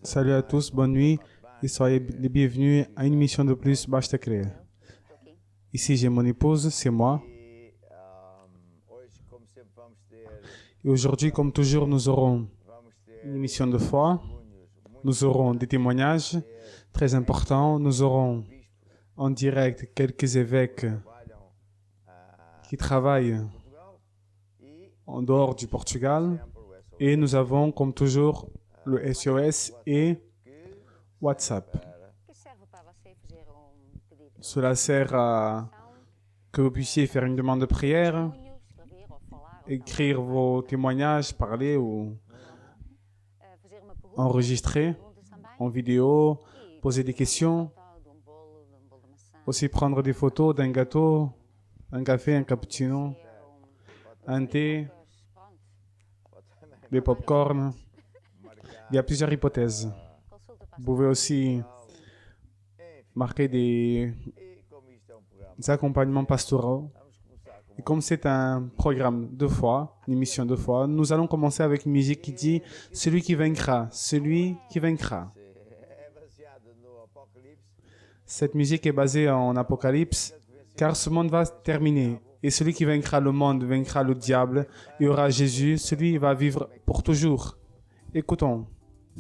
Salut à tous, bonne nuit et soyez les bienvenus à une émission de plus Basta Crer. Ici j'ai mon épouse, c'est moi. Et aujourd'hui, comme toujours, nous aurons une émission de foi, nous aurons des témoignages très importants, nous aurons en direct quelques évêques qui travaillent en dehors du Portugal et nous avons comme toujours le SOS et WhatsApp. Cela sert à que vous puissiez faire une demande de prière, écrire vos témoignages, parler ou enregistrer en vidéo, poser des questions, aussi prendre des photos d'un gâteau, un café, un cappuccino, un thé, des pop-corn. Il y a plusieurs hypothèses. Vous pouvez aussi marquer des accompagnements pastoraux. Et comme c'est un programme de foi, une émission de foi, nous allons commencer avec une musique qui dit « Celui qui vaincra, celui qui vaincra ». Cette musique est basée en Apocalypse, car ce monde va terminer. Et celui qui vaincra le monde vaincra le diable. Il y aura Jésus, celui qui va vivre pour toujours. Écoutons.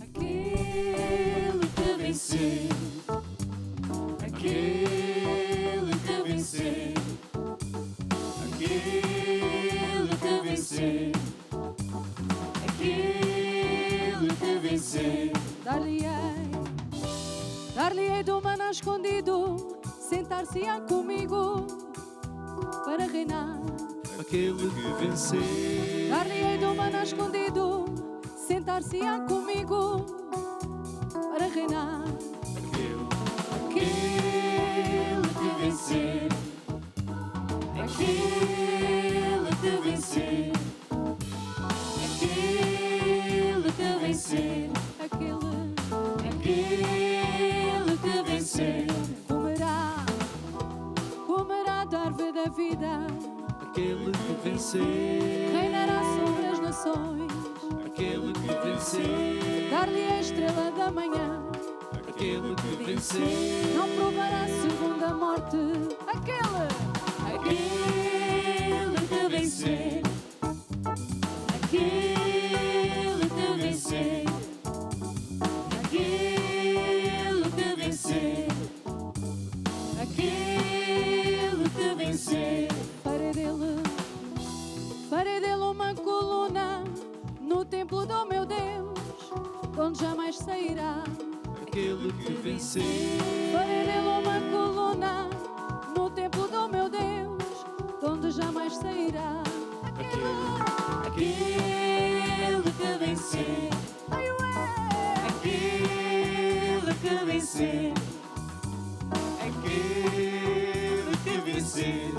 Aquele que venceu, aquele que venceu, aquele que venceu, aquele que venceu. Dar-lhe-ei do maná escondido, sentar-se-á comigo para reinar. Aquele que venceu, Dar-lhe-ei do maná escondido, sentar-se-á comigo para reinar. aquele que venceu, aquele que venceu, aquele que venceu, Aquele aquele que venceu, comerá da árvore da vida, aquele que venceu, reinará sobre as nações. aquele que venceu, Dar-lhe a estrela da manhã, aquele que venceu, não provará segunda morte. Aquele que venceu, aquele que venceu, aquele que venceu, aquele que venceu. farei dele uma coluna no templo do meu Deus, de onde jamais sairá. Aquele que venceu, Farei dele uma coluna no templo do meu Deus, de onde jamais sairá. aquele que venceu, aquele que venceu, aquele que venceu,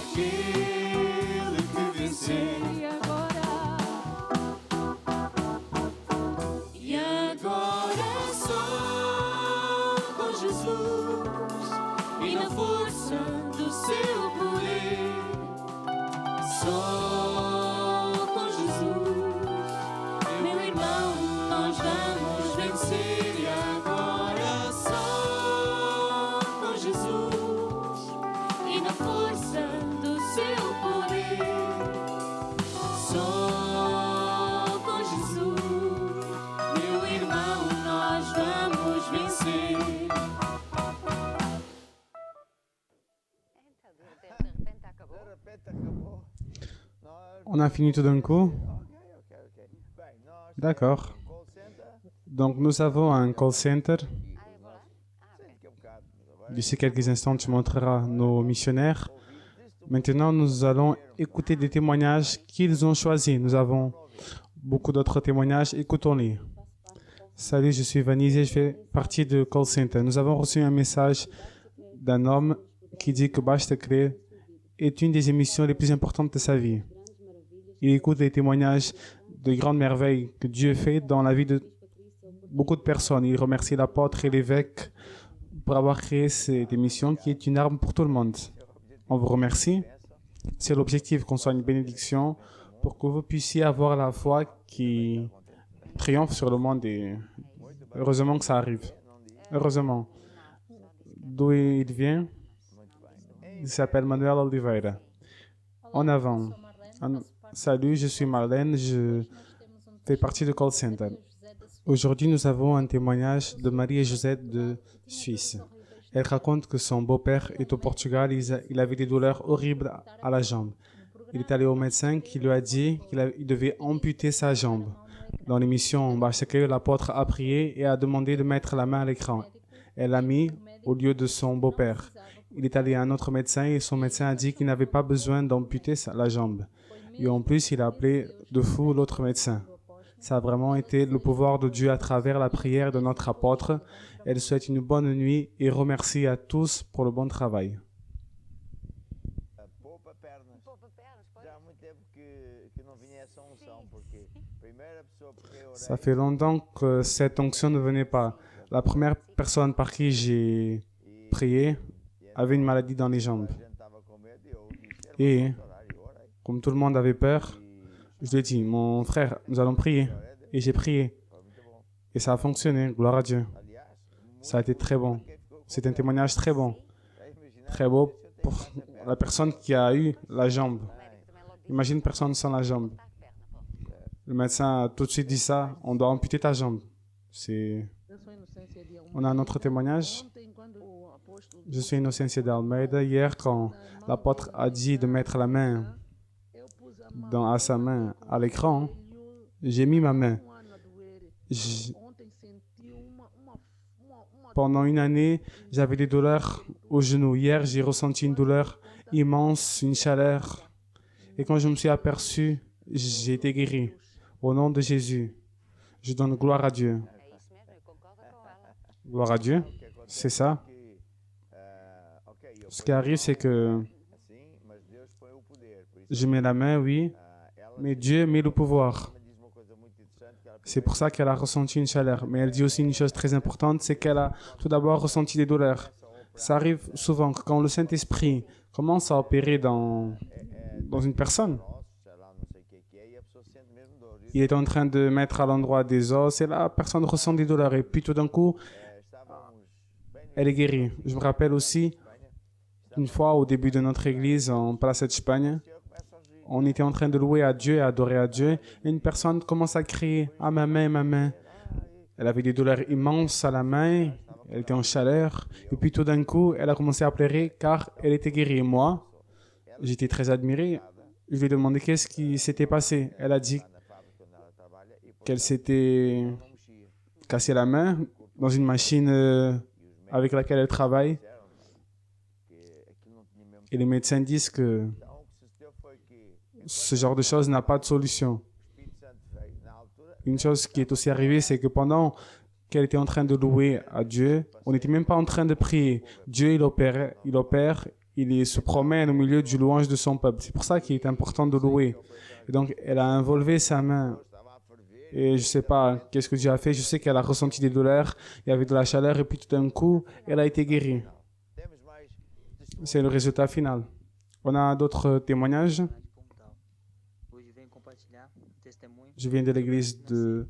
aquele que venceu. E agora E agora só com Jesus e na força do seu poder, só com Jesus, meu irmão, nós vamos vencer. E agora só com Jesus e na força do seu poder, só com Jesus, meu irmão, nós vamos vencer. On a fini tout d'un coup. D'accord. Donc nous avons un call center. D'ici quelques instants, tu montreras nos missionnaires. Maintenant, nous allons écouter des témoignages qu'ils ont choisis. Nous avons beaucoup d'autres témoignages. Écoutons-les. Salut, je suis Vanise et je fais partie du call center. Nous avons reçu un message d'un homme qui dit que Basta Crer est une des émissions les plus importantes de sa vie. Il écoute les témoignages de grandes merveilles que Dieu fait dans la vie de beaucoup de personnes. Il remercie l'apôtre et l'évêque pour avoir créé cette émission qui est une arme pour tout le monde. On vous remercie. C'est l'objectif qu'on soit une bénédiction pour que vous puissiez avoir la foi qui triomphe sur le monde et heureusement que ça arrive. Heureusement. D'où il vient? Il s'appelle Manuel Oliveira. En avant. Salut, je suis Marlène, je fais partie du call center. Aujourd'hui, nous avons un témoignage de Marie et Josette de Suisse. Elle raconte que son beau-père est au Portugal, il avait des douleurs horribles à la jambe. Il est allé au médecin qui lui a dit qu'il devait amputer sa jambe. Dans l'émission Bachakeu, l'apôtre a prié et a demandé de mettre la main à l'écran. Elle l'a mis au lieu de son beau-père. Il est allé à un autre médecin et son médecin a dit qu'il n'avait pas besoin d'amputer la jambe. Et en plus, il a appelé de fou l'autre médecin. Ça a vraiment été le pouvoir de Dieu à travers la prière de notre apôtre. Elle souhaite une bonne nuit et remercie à tous pour le bon travail. Poupa pernas. Já há muito tempo que não vinha essa unção, porque a primeira pessoa por quem eu orei, Ça fait longtemps que cette onction ne venait pas. La première personne par qui j'ai prié avait une maladie dans les jambes. a gente estava com medo e eu disse, Et irmão, orar e eu orei. comme tout le monde avait peur, je lui ai dit, mon frère, nous allons prier. Et j'ai prié. Foi muito bom. Et ça a fonctionné, gloire à Dieu. Aliás, Ça a été très bon. C'est un témoignage très bon. já imaginar Très beau pour la personne qui a eu la jambe. Imagine une personne sans la jambe. Le médecin a tout de suite dit ça, on doit amputer ta jambe. On a un autre témoignage. Je suis Inocência de Almeida. Hier, quand l'apôtre a dit de mettre la main à sa main à l'écran, j'ai mis ma main. Pendant une année, j'avais des douleurs au genou. Hier, j'ai ressenti une douleur immense, une chaleur. Et quand je me suis aperçu, j'ai été guéri. Au nom de Jésus, je donne gloire à Dieu. Gloire à Dieu, c'est ça. ok, eu Ce qui arrive, c'est que assim, mas Deus põe o poder. Por isso, je mets la main, oui, ela mais Dieu met le pouvoir. me diz uma coisa muito interessante, que ela C'est pour ça qu'elle a ressenti une chaleur. Mais elle dit aussi une chose très importante, c'est qu'elle a tout d'abord ressenti des douleurs. Ça arrive souvent que quand le Saint-Esprit commence à opérer dans une personne, nossa, sei lá, não sei o que é, e a pessoa sente mesmo dor. Isso, il est en train de mettre à l'endroit des os et la personne ressent des douleurs. Et puis tout d'un coup, estávamos bem no elle est guérie. Je me rappelle aussi, une fois au début de notre église en Place d'Espagne, eu começo a agir. on était en train de louer à Dieu et adorer à Dieu. Et une personne commence à crier « Ah, ma main, ma main !» Elle avait des douleurs immenses à la main, elle était en chaleur. Et puis tout d'un coup, elle a commencé à pleurer car elle était guérie. Et moi, j'étais très admiré. Je lui ai demandé qu'est-ce qui s'était passé. Elle a dit Na fábrica onde ela trabalha e por qu'elle s'était não mexia. cassé la main dans une machine avec laquelle elle travaille. Disseram que aquilo não tinha mesmo. Et les médecins disent que Então, o que sucedeu foi que ce genre de choses n'a pas de solution. o Espírito Santo veio na altura. Une chose qui est aussi arrivée, c'est que pendant qu'elle était en train de louer à Dieu, on n'était même pas en train de prier. Dieu, il opère, il se promène au milieu du louange de son peuple. C'est pour ça qu'il est important de louer. Et donc, elle a enlevé sa main. Estava a ferver. Et je sais pas qu'est-ce que Dieu a fait. Je sais qu'elle a ressenti des douleurs, il y avait de la chaleur, et puis tout d'un coup, elle a été guérie. Temos mais testemunhos. C'est le résultat final. On a d'autres témoignages. de Pontal. Hoje venho compartilhar um testemunho Je viens de l'église de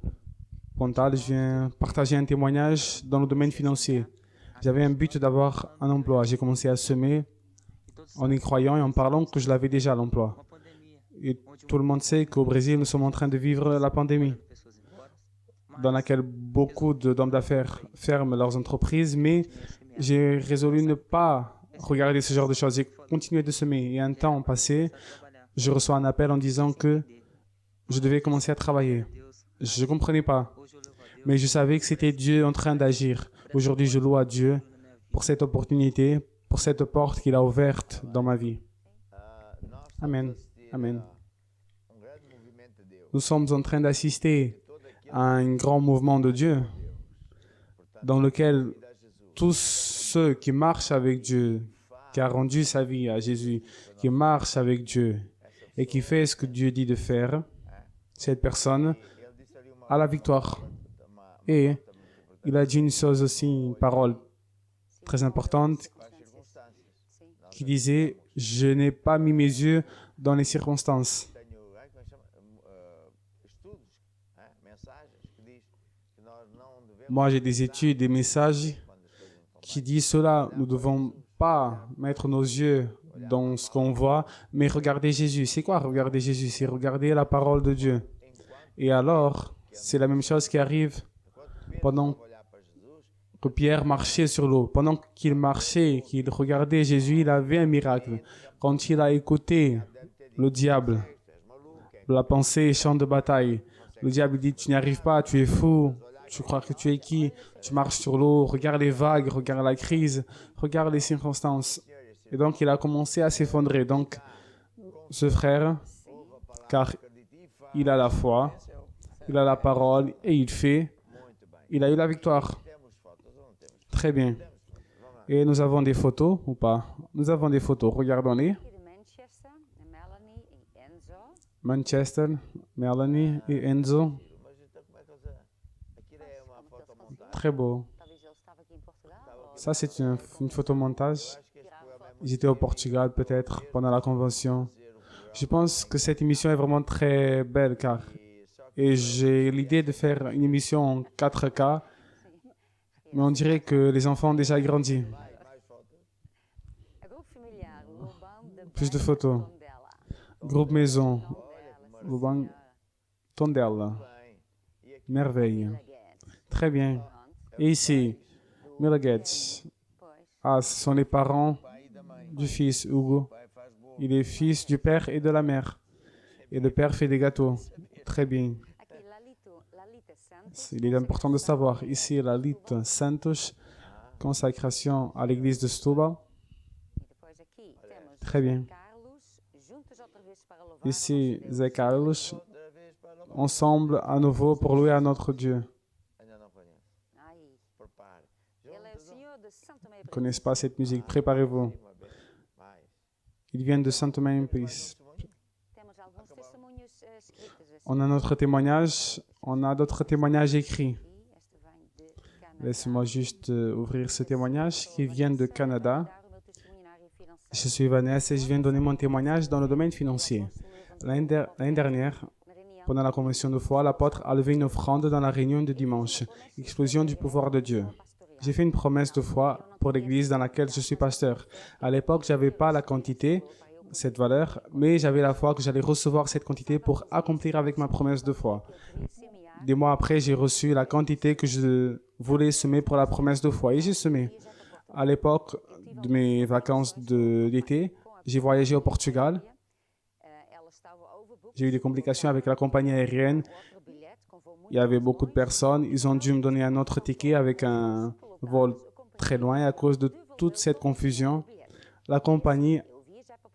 Pontal. Je viens partager un témoignage dans le domaine financier. J'avais un but d'avoir un emploi. J'ai commencé à semer e todos en y croyant et en parlant que je l'avais déjà l'emploi. uma pandemia, Et tout le monde sait qu'au Brésil, nous sommes en train de vivre la pandémie, pessoas embora, dans laquelle beaucoup d'hommes d'affaires ferment leurs entreprises, mais semear. j'ai résolu ne pas regarder ce genre de choses. J'ai continué de semer. Et un temps passé, Trabalhar, je reçois un appel en disant que je devais commencer à travailler. Deus, Je ne comprenais pas, hoje eu louvo a Deus mais je savais que c'était Dieu en train d'agir. Aujourd'hui, je loue à Dieu na minha vida. pour cette opportunité, pour cette porte qu'il a ouverte dans ma vie. Nós estamos Amen. a assistir Amen. a grande movimento de Deus. Nous sommes en train d'assister Todo aquilo à un grand mouvement de Dieu dans lequel que dá Jesus tous ceux qui marchent avec Dieu, qui a rendu sa vie à Jésus, qui marche avec Dieu et qui fait ce que Dieu dit de faire, cette personne ele disse ali uma a la victoire. Et il a dit une chose aussi, une parole très importante as circunstâncias. qui disait « Je n'ai pas mis mes yeux dans les circonstances Tenho, como é que chama? Estudos Moi, j'ai des études, des messages qui disent cela. Nous ne devons pas mettre nos yeux dans ce qu'on voit, mais regarder Jésus. C'est quoi regarder Jésus? C'est regarder la parole de Dieu. Et alors, c'est la même chose qui arrive pendant que Pierre marchait sur l'eau. Pendant qu'il marchait, qu'il regardait Jésus, il avait un miracle. Quand il a écouté le diable, la pensée, champ de bataille, le diable dit, tu n'y arrives pas, tu es fou, tu crois que tu es qui? Tu marches sur l'eau, regarde les vagues, regarde la crise, regarde les circonstances. Et donc, il a commencé à s'effondrer. Donc, ce frère, car il a la foi, il a la parole et il fait, il a eu la victoire. Très bien. Et nous avons des photos ou pas? Nous avons des photos, regardons-les. Manchester, Melanie et Enzo. Très beau. Ça, c'est une photomontage. Ils étaient au Portugal, peut-être, pendant la convention. Je pense que cette émission est vraiment très belle, car... Et j'ai l'idée de faire une émission en 4K, mais on dirait que les enfants ont déjà grandi. Plus de photos. Groupe maison. Lubang Tondela. Merveille. Très bien. Et ici, Milagets. Ah, ce sont les parents du fils, Hugo. Il est fils du père et de la mère. Et le père fait des gâteaux. Très bien. Il est important de savoir. Ici, Lalita Santos, consacration à l'église de Setúbal. Très bien. Ici, Zé Carlos, ensemble à nouveau pour louer à notre Dieu. Ils ne connaissent pas cette musique. Préparez-vous. Ils viennent de Santo Tomé et Príncipe. On a notre témoignage. On a d'autres témoignages écrits. Laisse-moi juste ouvrir ce témoignage qui vient de Canada. Je suis Vanessa et je viens donner mon témoignage dans le domaine financier. L'année dernière, pendant la convention de foi, l'apôtre a levé une offrande dans la réunion de dimanche. Explosion du pouvoir de Dieu. J'ai fait une promesse de foi pour l'église dans laquelle je suis pasteur. À l'époque, je n'avais pas la quantité, cette valeur, mais j'avais la foi que j'allais recevoir cette quantité pour accomplir avec ma promesse de foi. Des mois après, j'ai reçu la quantité que je voulais semer pour la promesse de foi et j'ai semé. À l'époque de mes vacances d'été, j'ai voyagé au Portugal. J'ai eu des complications avec la compagnie aérienne. Il y avait beaucoup de personnes. Ils ont dû me donner un autre ticket avec un vol très loin. Et à cause de toute cette confusion, la compagnie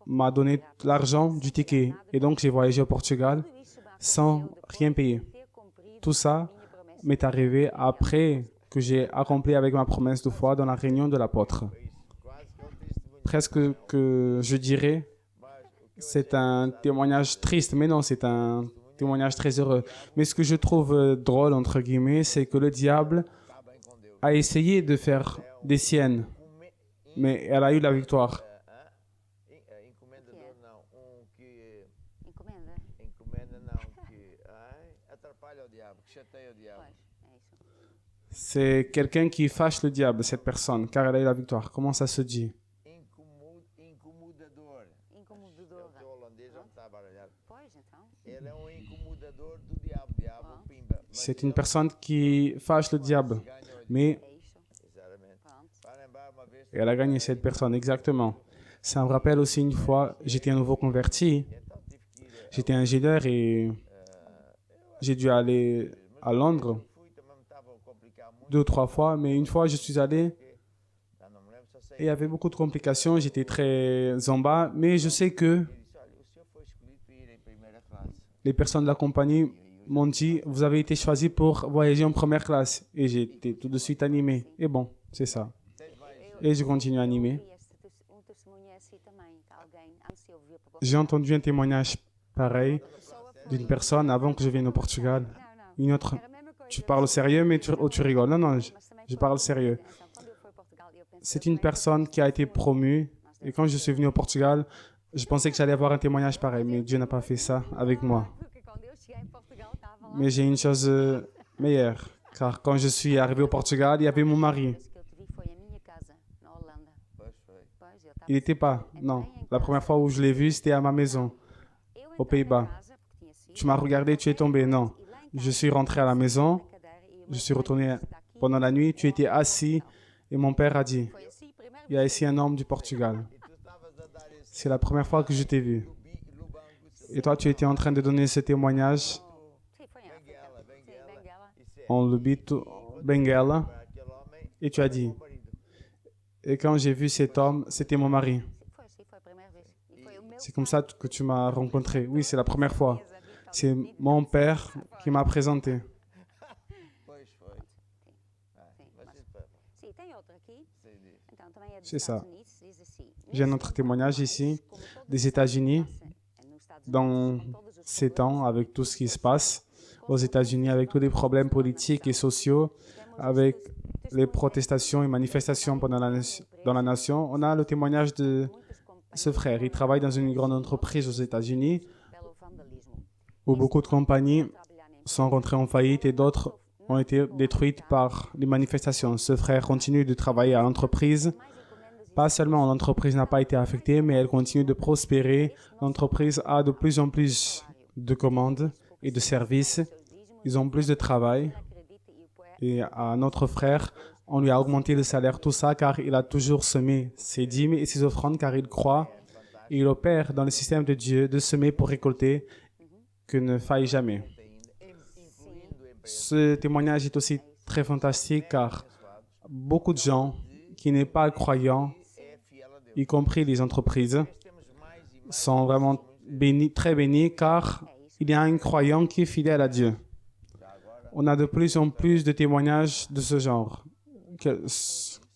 m'a donné l'argent du ticket. Et donc, j'ai voyagé au Portugal sans rien payer. Tout ça m'est arrivé après que j'ai accompli avec ma promesse de foi dans la réunion de l'apôtre. Presque que je dirais, c'est un témoignage triste, mais non, c'est un témoignage très heureux. Mais ce que je trouve drôle, entre guillemets, c'est que le diable a essayé de faire des siennes, mais elle a eu la victoire. C'est quelqu'un qui fâche le diable, cette personne, car elle a eu la victoire. Comment ça se dit? C'est une personne qui fâche le diable, mais elle a gagné cette personne, exactement. Ça me rappelle aussi une fois, j'étais un nouveau converti, j'étais ingénieur et j'ai dû aller à Londres 2 ou 3 fois, mais une fois je suis allé et il y avait beaucoup de complications, j'étais très en bas, mais je sais que les personnes de la compagnie m'ont dit, vous avez été choisi pour voyager en première classe. Et j'ai été tout de suite animé. Et bon, c'est ça. Et je continue à animer. J'ai entendu un témoignage pareil d'une personne avant que je vienne au Portugal. Une autre, tu parles sérieux, mais tu rigoles. Non, non, je parle sérieux. C'est une personne qui a été promue. Et quand je suis venu au Portugal, je pensais que j'allais avoir un témoignage pareil, mais Dieu n'a pas fait ça avec moi. Mais j'ai une chose meilleure, car quand je suis arrivé au Portugal, il y avait mon mari. vez que eu te vi foi a minha casa, na Holanda. Pois foi. Pois, eu estava Il n'était pas, non. La première fois où je l'ai vu, c'était à ma maison. Eu aux entrei Pays-Bas. na casa, porque tinha sido, Tu m'as regardé, tu es tombé, non. e lá em Je casa, suis rentré à la maison, na cadeira, e o je meu suis pai retourné disse, "Está aqui pendant la nuit, tu um étais homem de assis Portugal." et mon père a dit, Foi assim, primeira il y a vez ici un homme du Portugal. E tu estavas a dar esse C'est la première fois que je t'ai vu. lubango Et toi, tu étais en train de donner ce témoignage Sim, foi em África. Benguela, Sim, Benguela. Benguela. Isso é. en Lubito, Benguela, Para aquele homem, et tu as dit, meu marido. et quand j'ai vu cet homme, c'était mon mari. Sim, foi assim, foi a primeira vez. E foi o meu C'est comme ça que tu m'as rencontré. Oui, c'est la première fois. pai, Isabel, C'est talvez, mon père qui m'a présenté. Pois foi. Ah, Sim, mas mas- isso foi. Sim, tem outro aqui. Sei disso. Então, também é dos C'est Estados ça. Unidos. Diz assim, J'ai un "Nesses autre últimos témoignage anos, ici como todo des o que États-Unis. se passa nos Estados Dans Unidos, com todos os ces temps, problemas, avec tout ce qui se passe aux États-Unis, avec tous les problèmes politiques et sociaux, temos avec estes les testemunhos protestations et manifestations pendant dans la nation, on a le témoignage de muitos companheiros ce frère. Il travaille dans une grande entreprise aux États-Unis pelo vandalismo. où beaucoup de compagnies Trabalhar em sont rentrées en faillite et d'autres ont été détruites par les manifestations. Ce frère continue de travailler à l'entreprise. mais encomendas e Pas seulement l'entreprise n'a pas été affectée, mais elle continue de prospérer. L'entreprise a de plus en plus de commandes et de services. seus dízimos, Ils ont plus de travail. acredita e o poeta Et à notre frère, on lui a augmenté le salaire, tout ça, car il a toujours semé ses dîmes et ses offrandes, car il croit et il opère dans le système de Dieu de semer pour récolter, que ne faille jamais. Incluindo Ce témoignage est aussi très fantastique, car beaucoup de gens qui n'est pas croyants, é fiel a Deus. y compris les entreprises, Nós temos mais e mais sont vraiment bénis, très bénis, car il y a un croyant qui est fidèle à Dieu. On a de plus en plus de témoignages de ce genre.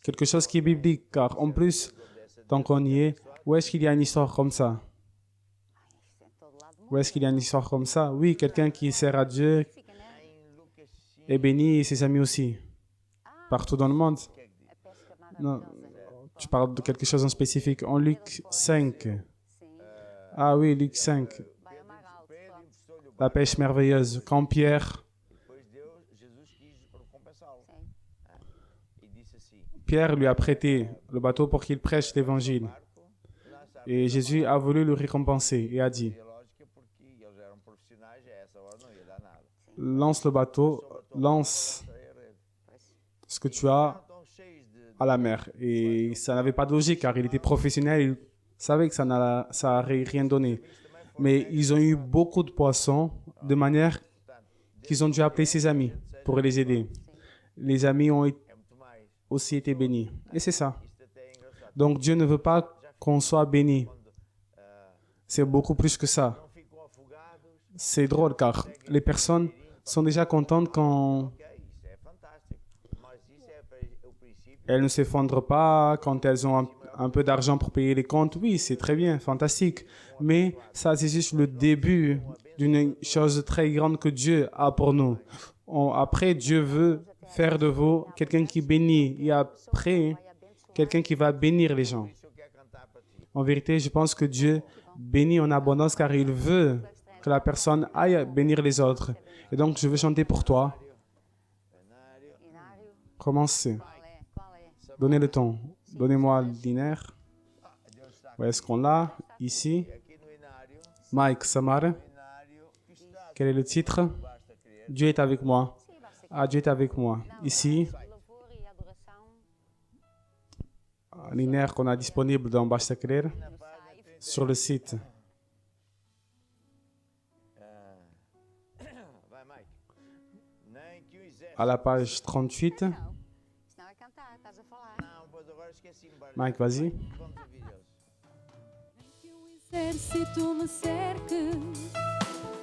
Quelque chose qui est biblique, car en plus, tant qu'on y est, où est-ce qu'il y a une histoire comme ça? Isso é em todo lado do mundo. Où est-ce qu'il y a une histoire comme ça? Oui, quelqu'un qui sert à Dieu Fica, né? enlouquecido. est béni et ses amis aussi. Partout dans le monde. A pesca Non, maravilhosa. tu parles de quelque chose en spécifique. En Luc 5. Sim, Ah oui, Luc 5. vai amar alto. Pedro emprestou-lhe o La barco, pêche merveilleuse. Quand Pierre, depois Jesus quis recompensá-lo. Sim. E disse assim: Pierre lui a prêté le bateau pour qu'il prêche l'évangile. barco, lança Et Jésus a voulu le récompenser et a dit, a lógica porque eles eram profissionais, a essa hora não ia dar nada. lance le bateau, lance ce que tu as Estão cheios de à la mer. Et ça n'avait pas de logique car il était professionnel, il savait que ça n'allait rien donné. Mais ils ont eu beaucoup de poissons de manière qu'ils ont dû appeler ses amis pour les aider. Les amis ont é muito mais. aussi été bénis. Et c'est ça. Isto até é engraçado. Donc Dieu ne veut pas qu'on soit béni. Quando C'est beaucoup plus que ça. não ficam afogados, C'est drôle car les personnes sont déjà contentes quand ok, isso é fantástico. Mas isso é o princípio. elles ne s'effondrent pas, quand elles ont un peu d'argent pour payer les comptes. Oui, c'est très bien, fantastique. Mais ça, c'est juste le début d'une chose très grande que Dieu a pour nous. Après, Dieu veut faire de vous quelqu'un qui bénit. Et après, quelqu'un qui va bénir les gens. Isso eu quero cantar para ti. En vérité, je pense que Dieu bénit en abondance car il veut que la personne aille bénir les autres. Et donc, je veux chanter pour toi. Cenário, Inário, Commencez. qual é? Donnez le ton. Donnez-moi le dîner. Deus está Où est-ce qu'on l'a? Ici. aqui no Inário. Mike Samar. Inário que está Quel est le titre? basta crer. Dieu est avec moi. Sim, basta Ah, Dieu est avec moi. Ici, louvor e adoração l'INER qu'on a disponible dans Basta Crer no site. sur le site. Vai, Mike. Nem que o exército. À la page 38. Não, senão é cantar, estás a falar. Não, pois agora esqueci. Mike, vas-y. Vamos ouvir Deus. Que o exército me cerque,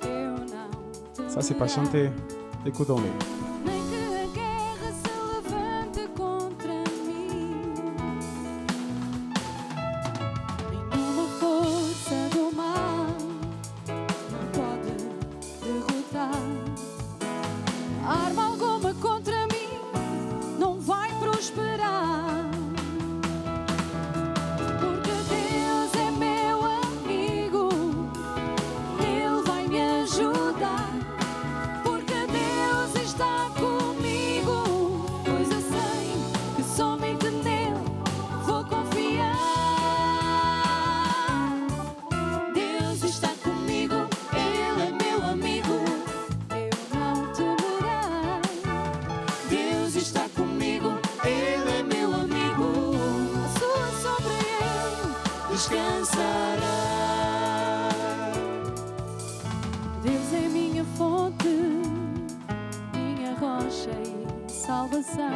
eu não Ça, c'est pas temerá. chanté. Écoutons-le. Nem que a guerra se levante contra mim. Nenhuma força do mal me pode derrotar. Arma alguma contra mim não vai prosperar. Porque Deus é meu amigo, Ele vai me ajudar. Porque salvação.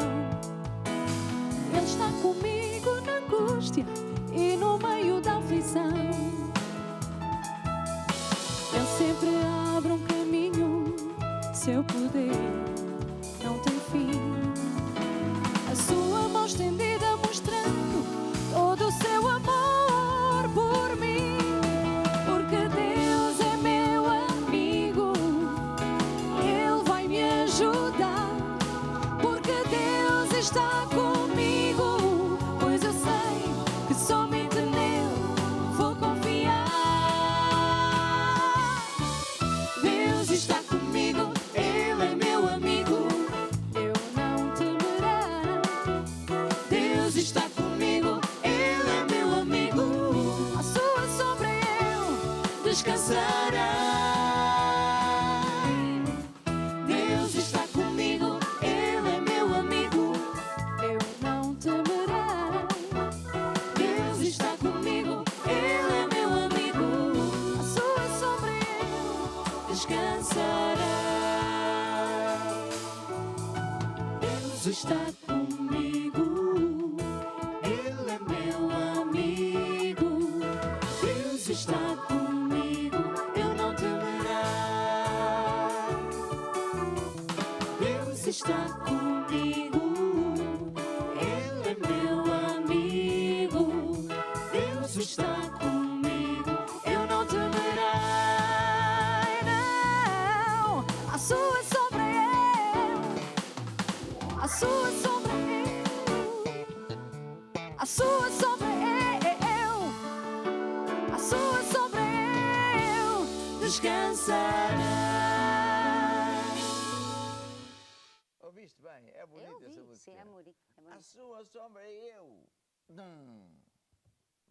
Ele está comigo na angústia e no meio da aflição. Ele sempre abre um caminho, seu poder não tem fim. A sua mão estendida mostrando todo o seu amor por mim. Porque Deus é meu amigo, Ele vai me ajudar. Porque Deus está comigo, pois eu sei que somente nele vou confiar. Deus está comigo, Ele é meu amigo, eu não temerá. Deus está comigo, Ele é meu amigo, à sua sombra eu descansarei. Deus está comigo, Ele é meu amigo, eu não temerá. Deus está comigo, Ele é meu amigo, à sua sombra eu descansarei. Deus está comigo, Ele é meu amigo. Deus está comigo, eu não temerá. Deus está comigo, Ele é meu amigo. Deus está comigo, eu não temerá. Não, a sua sombra eu, a sua sombra eu, a sua sombra eu, a sua sombra eu descansarei. Ouviste bem? É Eu bonita essa vi, música. sim, é bonito. É A bonito. sua sombra é eu.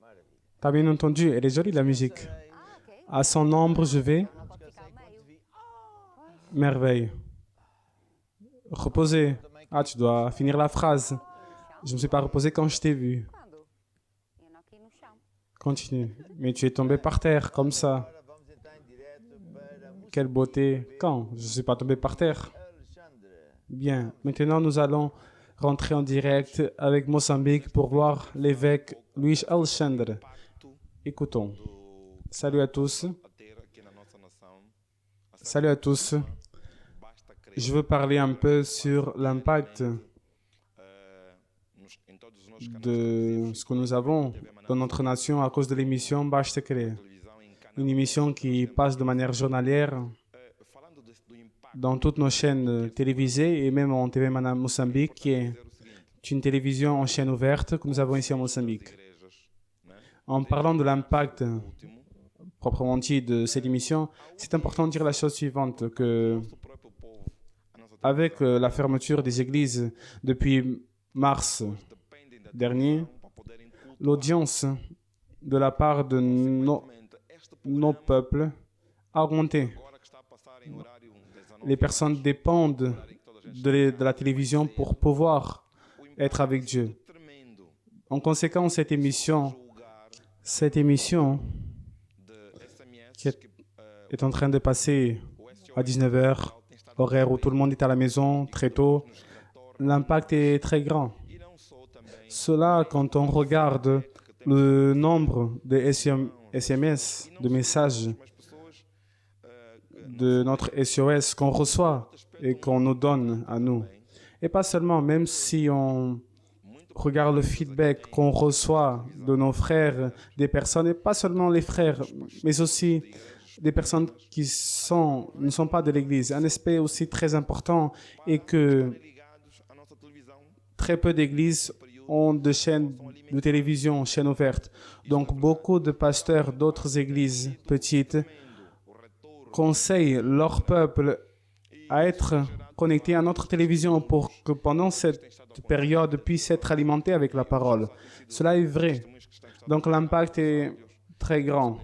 Maravilha. T'as bien entendu? Elle est jolie la musique. Descansarei, Ah, ok. À son ombre, je vais. Não pode ficar descansei ao meio. quando vi. Merveille. Reposer. Ah, tu dois finir la phrase. No chão? Je me suis pas reposé quand je t'ai vu. Quando? Eu não aqui no chão. Continue. Mais tu es tombé par terre, comme ça. Agora vamos entrar em direto para Quelle beauté. Quand? Je ne suis pas tombé par terre. Alexandre. Bien. Maintenant, nous allons rentrer en direct avec Moçambique pour voir l'évêque Luís Alexandre. Écoutons. Salut à tous. Salut à tous. Je veux parler un peu sur l'impact de ce que nous avons dans notre nation à cause de l'émission Basta Crer. Une émission qui passe de manière journalière dans toutes nos chaînes télévisées et même en TV Mozambique, qui est une télévision en chaîne ouverte que nous avons ici en Mozambique. En parlant de l'impact proprement dit de cette émission, c'est important de dire la chose suivante, que avec la fermeture des églises depuis mars dernier, l'audience de la part de nos peuples a augmenté. Les personnes dépendent de la télévision pour pouvoir être avec Dieu. En conséquence, cette émission qui est en train de passer à 19h, horaire où tout le monde est à la maison très tôt, l'impact est très grand. Cela, quand on regarde le nombre de SMS, de messages de notre SOS qu'on reçoit et qu'on nous donne à nous. Et pas seulement, même si on regarde le feedback qu'on reçoit de nos frères, des personnes, et pas seulement les frères, mais aussi des personnes qui ne sont pas de l'Église. Un aspect aussi très important est que très peu d'églises ont de chaînes de télévision, chaînes ouvertes. Donc beaucoup de pasteurs d'autres églises petites conseillent leur peuple à être connectés à notre télévision pour que pendant cette période puissent être alimentés avec la parole. Cela est vrai. Donc l'impact est très grand.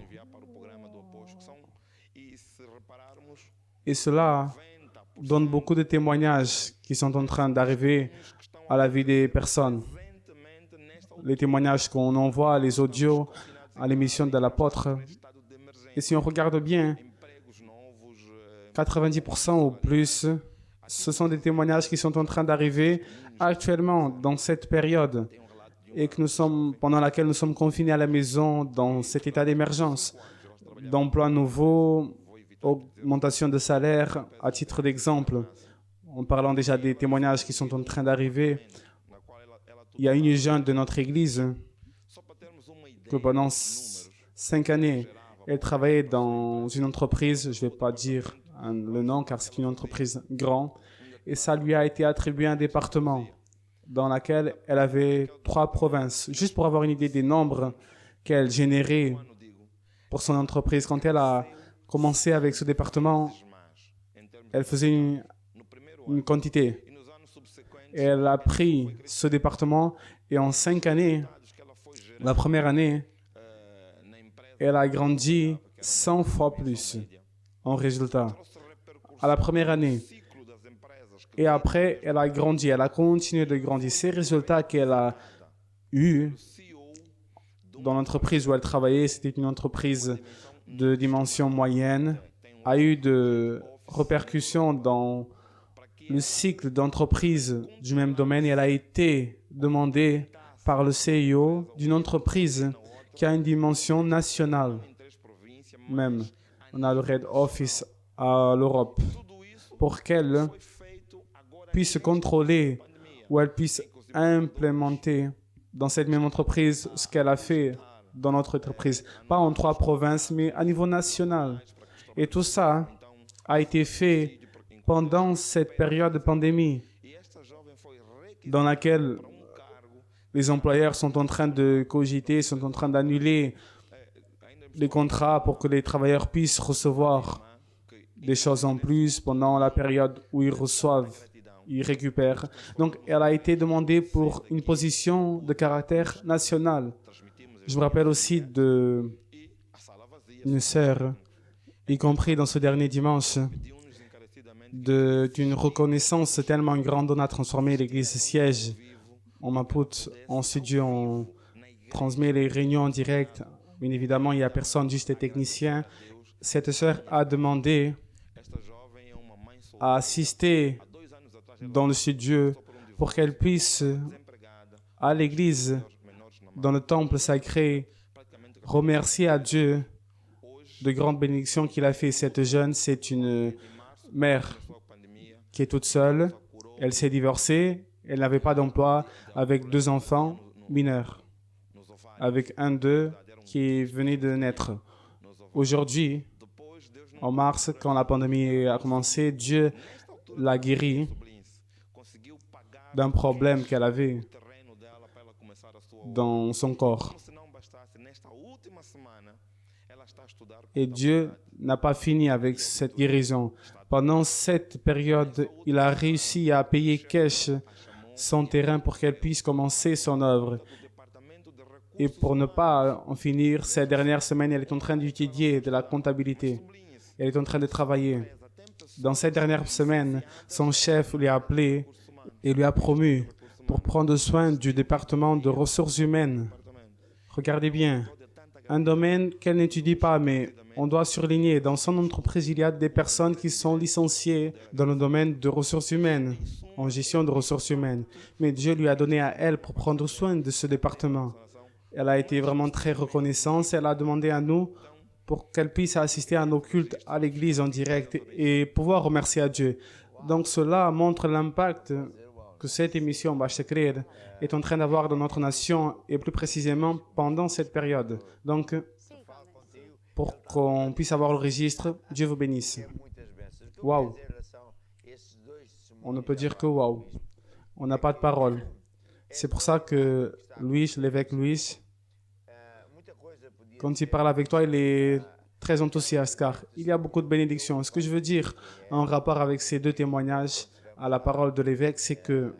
Et cela donne beaucoup de témoignages qui sont en train d'arriver à la vie des personnes. Les témoignages qu'on envoie, les audios à l'émission de l'apôtre. Et si on regarde bien, 90% ou plus Ce sont des témoignages qui sont en train d'arriver actuellement dans cette période et pendant laquelle nous sommes confinés à la maison dans cet état d'émergence, d'emplois nouveaux, augmentation de salaire, à titre d'exemple. En parlant déjà des témoignages qui sont en train d'arriver, il y a une jeune de notre église que pendant 5 années, elle travaillait dans une entreprise, je ne vais pas dire le nom car c'est une entreprise grande, et ça lui a été attribué un département dans lequel elle avait 3 provinces. Juste pour avoir une idée des nombres qu'elle générait pour son entreprise. Quand elle a commencé avec ce département, elle faisait une quantité. Elle a pris ce département et en 5 années, la première année, elle a grandi 100 fois plus en résultat. À la première année. Et après, elle a grandi, elle a continué de grandir. Ces résultats qu'elle a eus dans l'entreprise où elle travaillait, c'était une entreprise de dimension moyenne, a eu de répercussions dans le cycle d'entreprise du même domaine et elle a été demandée par le CEO d'une entreprise qui a une dimension nationale. Même, on a le Red Office à l'Europe pour qu'elle puisse contrôler ou elle puisse implémenter dans cette même entreprise ce qu'elle a fait dans notre entreprise. Pas en 3 provinces, mais à niveau national. Et tout ça a été fait pendant cette période de pandémie dans laquelle les employeurs sont en train de cogiter, sont en train d'annuler les contrats pour que les travailleurs puissent recevoir des choses en plus pendant la période où ils reçoivent, ils récupèrent. Donc, elle a été demandée pour une position de caractère national. Je me rappelle aussi d'une sœur, y compris dans ce dernier dimanche, d'une reconnaissance tellement grande. On a transformé l'église siège en Maputo en studio, on transmet les réunions en direct. Bien évidemment, il n'y a personne, juste des techniciens. Cette sœur a demandé à assister dans le studio pour qu'elle puisse, à l'église, dans le temple sacré, remercier à Dieu de grandes bénédictions qu'il a fait. Cette jeune, c'est une mère qui est toute seule. Elle s'est divorcée. Elle n'avait pas d'emploi avec 2 enfants mineurs, avec un d'eux qui venait de naître. Aujourd'hui, en mars, quand la pandémie a commencé, Dieu l'a guérie d'un problème qu'elle avait dans son corps. Et Dieu n'a pas fini avec cette guérison. Pendant cette période, il a réussi à payer cash son terrain pour qu'elle puisse commencer son œuvre. Et pour ne pas en finir, ces dernières semaines, elle est en train d'étudier de la comptabilité. Elle est en train de travailler. Dans ces dernières semaines, son chef lui a appelé et lui a promu pour prendre soin du département de ressources humaines. Regardez bien, un domaine qu'elle n'étudie pas, mais on doit surligner, dans son entreprise, il y a des personnes qui sont licenciées dans le domaine de ressources humaines, en gestion de ressources humaines. Mais Dieu lui a donné à elle pour prendre soin de ce département. Elle a été vraiment très reconnaissante. Elle a demandé à nous pour qu'elle puisse assister à nos cultes à l'église en direct et pouvoir remercier à Dieu. Donc cela montre l'impact que cette émission Baixa Crer est en train d'avoir dans notre nation et plus précisément pendant cette période. Donc, pour qu'on puisse avoir le registre, Dieu vous bénisse. Waouh! On ne peut dire que waouh. On n'a pas de parole. C'est pour ça que Luis, l'évêque Luis, quand il parle avec toi, il est très enthousiaste car il y a beaucoup de bénédictions. Ce que je veux dire en rapport avec ces 2 témoignages à la parole de l'évêque, c'est que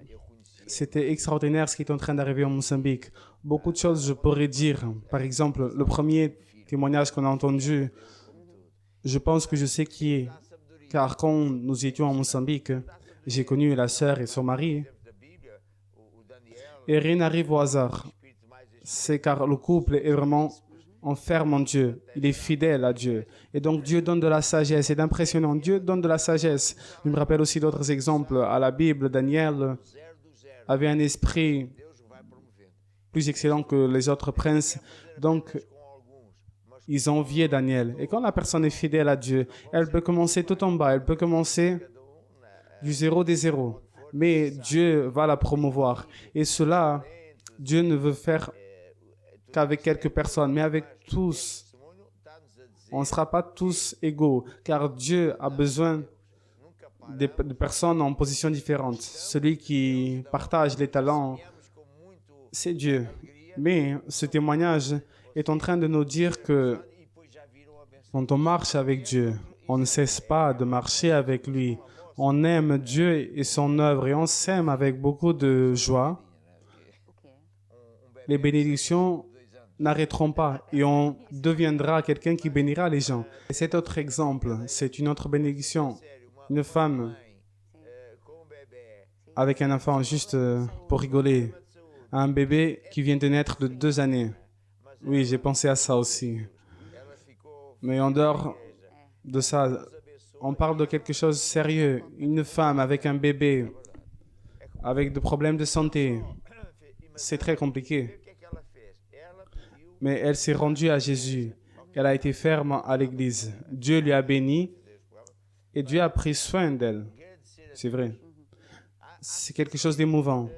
c'était extraordinaire ce qui est en train d'arriver en Mozambique. Beaucoup de choses je pourrais dire. Par exemple, le premier témoignage qu'on a entendu, je pense que je sais qui est. Car quand nous étions en Mozambique, j'ai connu la sœur et son mari. Et rien n'arrive au hasard. C'est car le couple est vraiment ferme en Dieu. Il est fidèle à Dieu. Et donc Dieu donne de la sagesse. C'est impressionnant. Dieu donne de la sagesse. Je me rappelle aussi d'autres exemples. À la Bible, Daniel avait un esprit plus excellent que les autres princes. Donc, ils enviaient Daniel. Et quand la personne est fidèle à Dieu, elle peut commencer tout en bas. Elle peut commencer du zéro des zéros. Mais Dieu va la promouvoir. Et cela, Dieu ne veut faire qu'avec quelques personnes, mais avec tous. On ne sera pas tous égaux, car Dieu a besoin de personnes en position différente. Celui qui partage les talents, c'est Dieu. Mais ce témoignage est en train de nous dire que quand on marche avec Dieu, on ne cesse pas de marcher avec lui. On aime Dieu et son œuvre et on s'aime avec beaucoup de joie. Les bénédictions n'arrêteront pas et on deviendra quelqu'un qui bénira les gens. Et cet autre exemple, c'est une autre bénédiction. Une femme avec un enfant, juste pour rigoler, un bébé qui vient de naître de 2 années. Oui, j'ai pensé à ça aussi. Mais en dehors de ça, on parle de quelque chose de sérieux. Une femme avec un bébé, avec des problèmes de santé, c'est très compliqué. Mais elle s'est rendue à Jésus. Elle a été ferme à l'église. Dieu lui a béni et Dieu a pris soin d'elle. C'est vrai. C'est quelque chose d'émouvant.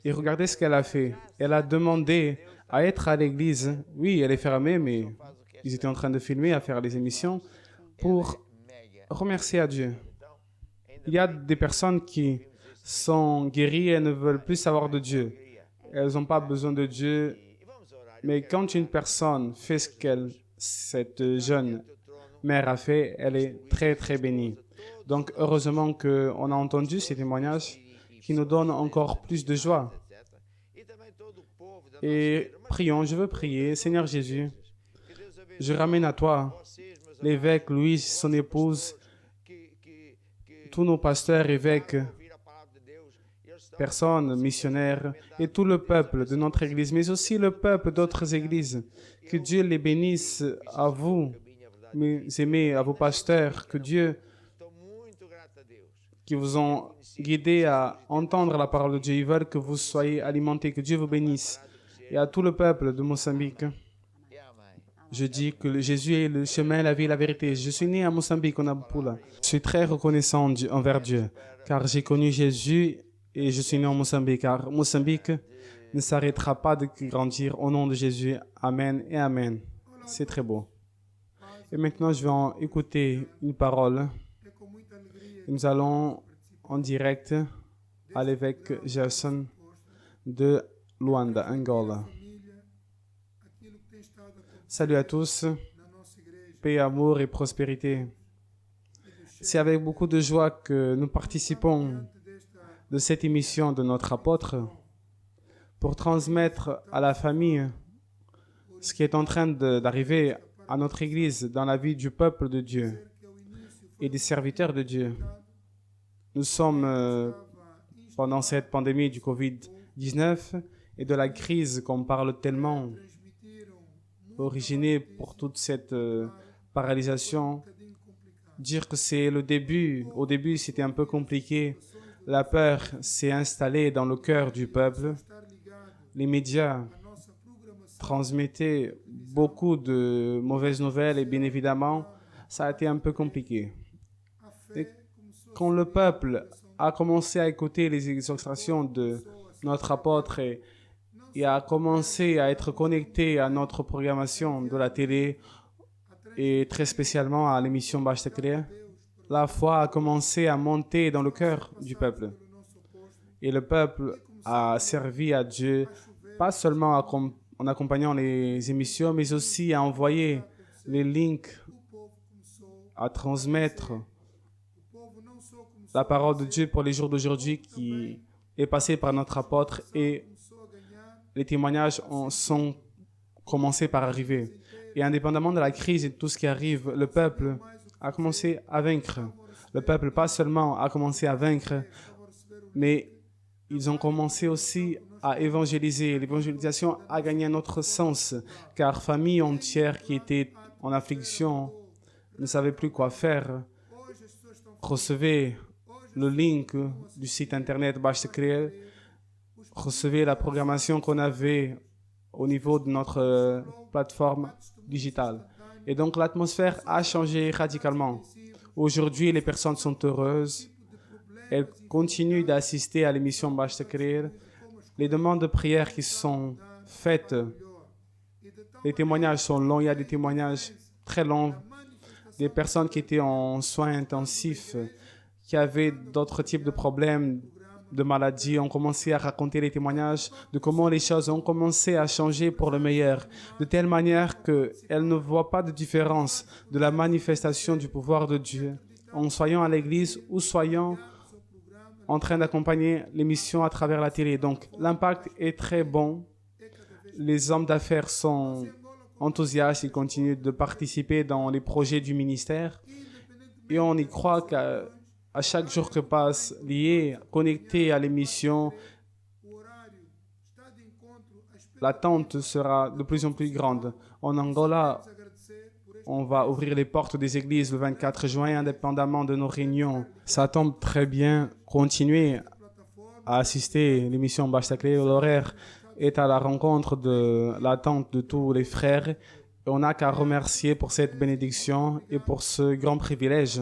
Et regardez ce qu'elle a fait. Elle a demandé à être à l'église. Oui, elle est fermée, mais ils étaient en train de filmer, à faire les émissions, pour remercier à Dieu. Il y a des personnes qui sont guéries et ne veulent plus savoir de Dieu. Elles n'ont pas besoin de Dieu. Mais quand une personne fait ce que cette jeune mère a fait, elle est très, très bénie. Donc, heureusement qu'on a entendu ces témoignages qui nous donnent encore plus de joie. Et prions, je veux prier. Seigneur Jésus, je ramène à toi l'évêque Louis, son épouse, tous nos pasteurs, évêques, personnes, missionnaires, et tout le peuple de notre Église, mais aussi le peuple d'autres églises. Que Dieu les bénisse à vous, mes aimés, à vos pasteurs, que Dieu, qui vous ont guidés à entendre la parole de Dieu, ils veulent que vous soyez alimentés, que Dieu vous bénisse. Et à tout le peuple de Mozambique, je dis que Jésus est le chemin, la vie et la vérité. Je suis né à Mozambique, en Nampula. Je suis très reconnaissant envers Dieu, car j'ai connu Jésus et je suis né en Mozambique, car Mozambique ne s'arrêtera pas de grandir au nom de Jésus. Amen et Amen. C'est très beau. Et maintenant, je vais écouter une parole. Nous allons en direct à l'évêque Gerson de Luanda, Angola. Salut à tous, paix, amour et prospérité. C'est avec beaucoup de joie que nous participons de cette émission de notre apôtre pour transmettre à la famille ce qui est en train d'arriver à notre Église dans la vie du peuple de Dieu et des serviteurs de Dieu. Nous sommes pendant cette pandémie du Covid-19 et de la crise qu'on parle tellement, originée pour toute cette paralysation. Dire que c'est le début, au début c'était un peu compliqué. La peur s'est installée dans le cœur du peuple. Les médias transmettaient beaucoup de mauvaises nouvelles et bien évidemment, ça a été un peu compliqué. Et quand le peuple a commencé à écouter les exhortations de notre apôtre et a commencé à être connecté à notre programmation de la télé et très spécialement à l'émission Bashtakria, la foi a commencé à monter dans le cœur du peuple. Et le peuple a servi à Dieu, pas seulement en accompagnant les émissions, mais aussi à envoyer les links, à transmettre la parole de Dieu pour les jours d'aujourd'hui qui est passée par notre apôtre et les témoignages sont commencé par arriver. Et indépendamment de la crise et de tout ce qui arrive, le peuple a commencé à vaincre. Le peuple, pas seulement a commencé à vaincre, mais ils ont commencé aussi à évangéliser. L'évangélisation a gagné un autre sens, car familles entières qui étaient en affliction ne savaient plus quoi faire, recevaient le link du site internet Basta Crer, recevaient la programmation qu'on avait au niveau de notre plateforme digitale. Et donc l'atmosphère a changé radicalement. Aujourd'hui, les personnes sont heureuses. Elles continuent d'assister à l'émission Basta Crer. Les demandes de prière qui sont faites, les témoignages sont longs. Il y a des témoignages très longs. Des personnes qui étaient en soins intensifs, qui avaient d'autres types de problèmes, de maladies, ont commencé à raconter les témoignages de comment les choses ont commencé à changer pour le meilleur, de telle manière qu'elles ne voient pas de différence de la manifestation du pouvoir de Dieu, en soyant à l'église ou soyant en train d'accompagner l'émission à travers la télé. Donc, l'impact est très bon. Les hommes d'affaires sont enthousiastes, ils continuent de participer dans les projets du ministère. Et on y croit qu'à chaque jour que passe, lié, connecté à l'émission, l'attente sera de plus en plus grande. En Angola, on va ouvrir les portes des églises le 24 juin, indépendamment de nos réunions. Ça tombe très bien. Continuez à assister à l'émission Basta Crer. L'horaire est à la rencontre de l'attente de tous les frères. Et on n'a qu'à remercier pour cette bénédiction et pour ce grand privilège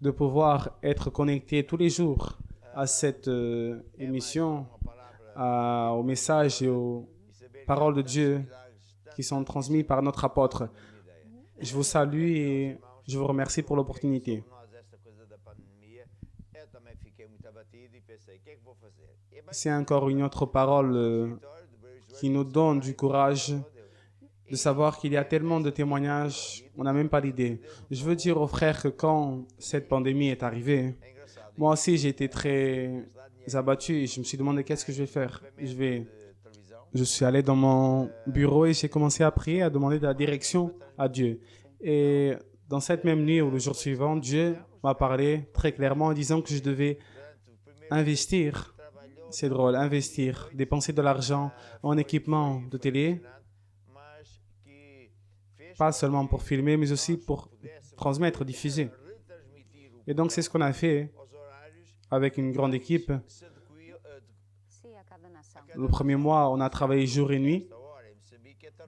de pouvoir être connecté tous les jours à cette émission, au message et aux paroles de Dieu qui sont transmises par notre apôtre. Je vous salue et je vous remercie pour l'opportunité. C'est encore une autre parole qui nous donne du courage de savoir qu'il y a tellement de témoignages, on n'a même pas l'idée. Je veux dire aux frères que quand cette pandémie est arrivée, moi aussi j'ai été très abattu et je me suis demandé qu'est-ce que je vais faire. Je suis allé dans mon bureau et j'ai commencé à prier, à demander de la direction à Dieu. Et dans cette même nuit ou le jour suivant, Dieu m'a parlé très clairement en disant que je devais investir, c'est drôle, investir, dépenser de l'argent en équipement de télé, pas seulement pour filmer, mais aussi pour transmettre, diffuser. Et donc, c'est ce qu'on a fait avec une grande équipe. Le premier mois, on a travaillé jour et nuit.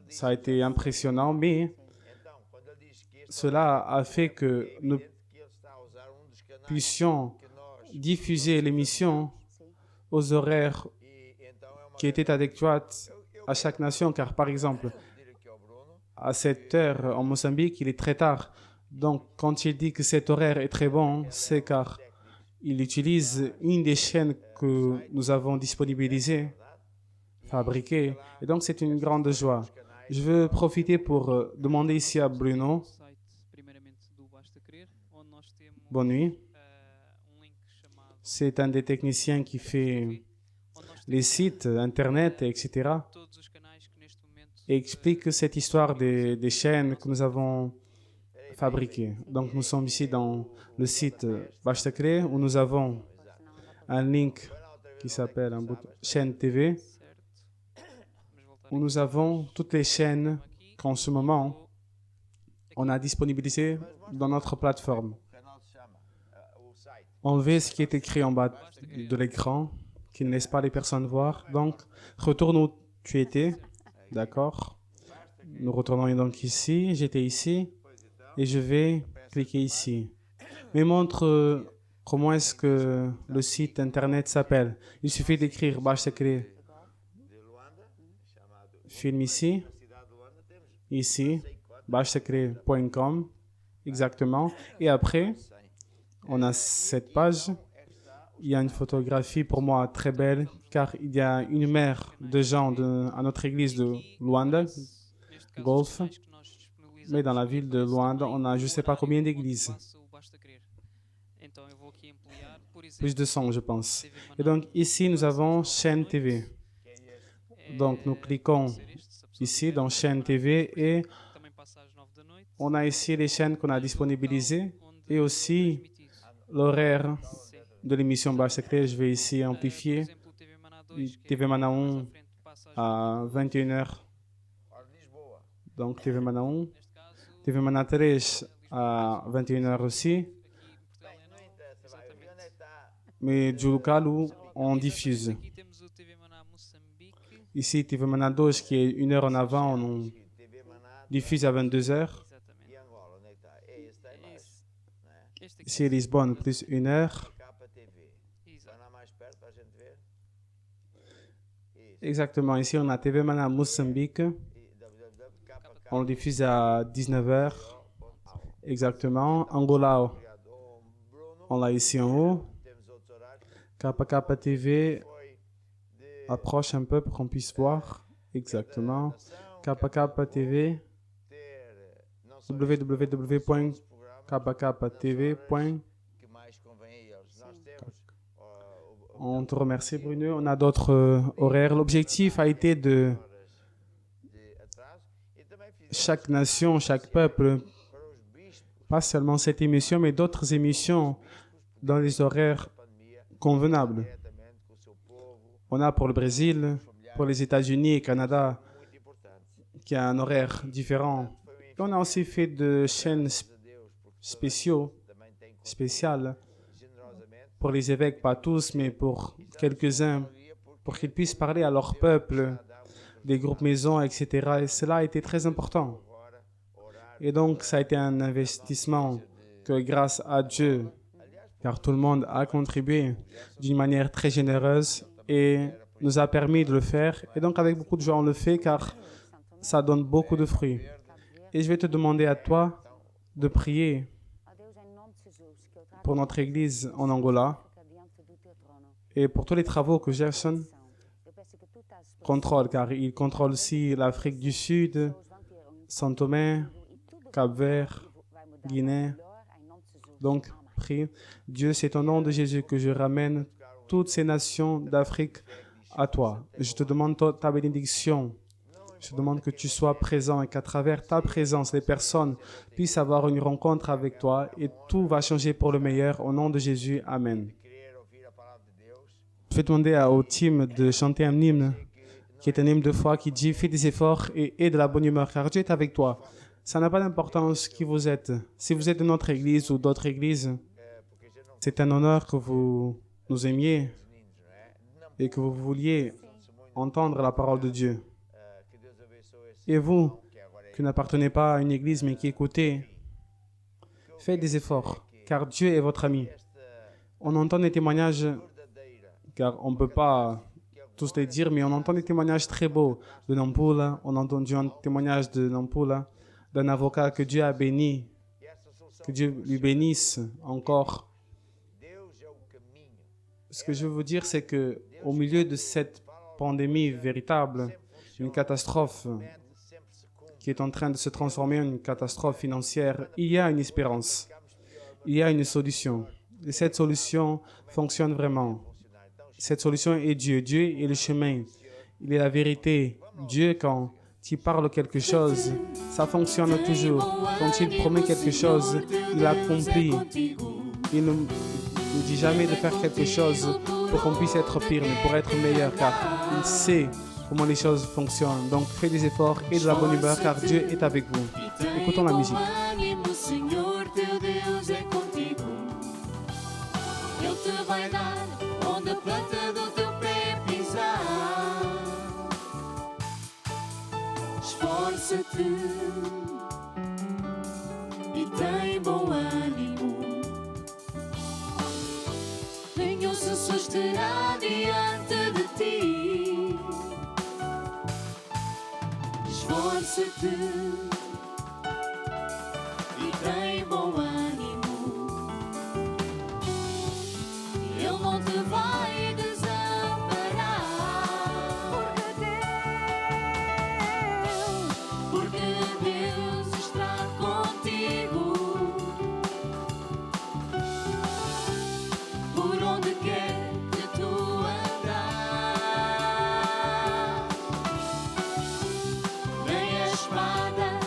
Ça a été impressionnant, mais cela a fait que nous puissions diffuser l'émission aux horaires qui étaient adéquats à chaque nation, car par exemple, à 7 heures en Mozambique, il est très tard. Donc, quand il dit que cet horaire est très bon, c'est car il utilise une des chaînes que nous avons disponibilisées, fabriquées. Et donc, c'est une grande joie. Je veux profiter pour demander ici à Bruno. Bonne nuit. C'est un des techniciens qui fait les sites, Internet, etc. Et explique cette histoire des chaînes que nous avons fabriquées. Donc, nous sommes ici dans le site Basta Crer où nous avons un link qui s'appelle chaîne TV, où nous avons toutes les chaînes qu'en ce moment, on a disponibilisées dans notre plateforme. Enlevez ce qui est écrit en bas de l'écran, qui ne laisse pas les personnes voir. Donc, retourne où tu étais. D'accord. Nous retournons donc ici. J'étais ici. Et je vais cliquer ici. Mais montre comment est-ce que le site internet s'appelle. Il suffit d'écrire Basta Crer. Film ici. Ici. bastacrer.com. Exactement. Et après, on a cette page. Il y a une photographie pour moi très belle, car il y a une mère de gens à notre église de Luanda, Golf. Mais dans la ville de Luanda, on a je ne sais pas combien d'églises. Plus de 100, je pense. Et donc ici, nous avons chaîne TV. Donc nous cliquons ici dans chaîne TV et on a ici les chaînes qu'on a disponibilisées et aussi l'horaire de l'émission Basta Crer. Je vais ici amplifier. TV Manaum à 21h. Ora, Lisboa. Donc TV Manaum. TV Mana 3 à 21h aussi. Bem, não interessa, vai. E onde é que está? Mais du local où on diffuse. Aqui temos o TV Maná Moçambique. Ici, TV Mana 2 qui est une heure en avant, on TV Maná diffuse à 22h. Exatamente. e Angola, onde é que está? É esse está em baixo. Não é? Este aqui. Ici, Lisbonne, plus 1h. Capa TV. Exato. Vai lá mais perto para a gente ver. Isso. Exactement, ici on a TV Mana Mozambique. E www.kk. On le diffuse à 19h. Exactement. Angola, Obrigado, Bruno. on l'a ici en haut. Temos outros horários. KK TV Foi de approche un peu pour qu'on puisse voir. Exactement. nação, KK TV, ter não só www.kktv.com. que mais convém a eles. Nós temos On te remercie Bruno. On a d'autres horaires. L'objectif a été de horas de atraso e também fizemos chaque nation, chaque peuple, para os bispos pas seulement cette émission, mais d'autres émissions dans les horaires da pandemia convenables. diretamente com o seu povo, On a pour le Brésil, pour les États-Unis et Canada, muito importante. qui a un horaire différent. Et on a aussi fait de chaînes A Deus porque spéciaux, também tem spéciales generosamente pour les évêques, pas tous, mais pour quelques-uns, pour qu'ils puissent parler à leur peuple, des groupes maisons, etc. Et cela a été très important. agora orar. Et donc, ça a été un investissement que grâce à Dieu, car tout le monde a contribué d'une manière très généreuse et nous a permis de le faire. Et donc, avec beaucoup de joie, on le fait car ça donne beaucoup de fruits. Et je vais te demander à toi de prier Ó Deus, em nome de Jesus, que eu trago pour notre église en Angola fica diante do teu trono. et pour tous les travaux que Gerson Eu peço que tu estás contrôle, car il contrôle aussi l'Afrique du Sud, pessoas vão ter São Tomé, e tudo Cap-Vert, vai mudar Guiné. melhor em nome de Jesus. Donc, Amém. prie. Dieu, c'est au nom de Jésus que je ramène toutes ces nations d'Afrique à toi. Je te demande ta bénédiction. Je te demande que tu sois présent et qu'à travers ta présence, les personnes puissent avoir une rencontre avec toi et tout va changer pour le meilleur. Au nom de Jésus, Amen. Querer ouvir a palavra de Deus. Je vais demander au team de chanter un hymne qui est un hymne de foi qui dit « Fais des efforts et aie de la bonne humeur car Dieu est avec toi ». Ça n'a pas d'importance qui vous êtes. Si vous êtes de notre église ou d'autres églises, Porque a gente não c'est un honneur que vous nous aimiez meninos, não é? Não et que vous vouliez testemunho. entendre la parole de Dieu. Que Deus abençoe esse Et vous, que agora é qui n'appartenez pas à une église mais qui écoutez, faites des efforts car Dieu est votre ami. esta On entend des témoignages, verdadeira car on ne peut pas tous les dire, mais on entend des témoignages très beaux de Nampula. On a entendu un témoignage de Nampula, d'un avocat que Dieu a béni, e essa solução. que Dieu lui bénisse encore. Deus é o caminho. Ce que je veux vous dire, c'est que au milieu de cette pandémie véritable, une catastrophe Sempre se cumpre. qui est en train de se transformer en une catastrophe financière, il y a une espérance, il y a une solution. Et cette solution fonctionne vraiment. Cette solution est Dieu. Dieu est le chemin. Il est la vérité. Dieu, quand il parle quelque chose, ça fonctionne toujours. Quand il promet quelque chose, il accomplit. Il ne nous dit jamais de faire quelque chose pour qu'on puisse être pire, mais pour être meilleur, car il sait comment les choses fonctionnent. Donc, faites des efforts et de la bonne humeur, car Dieu est avec vous. Écoutons la musique. Ânimo, Senhor, teu Deus é contigo. Ele te vai dar onde a planta do teu pé pisar. Esforça-te e tem bom ânimo. Nenhum sucesso terá diante de ti. Esforça-te e tem bom ânimo. Ele não te vai desamparar. Porque Deus está contigo. Por onde quer que tu andas. Nem a espada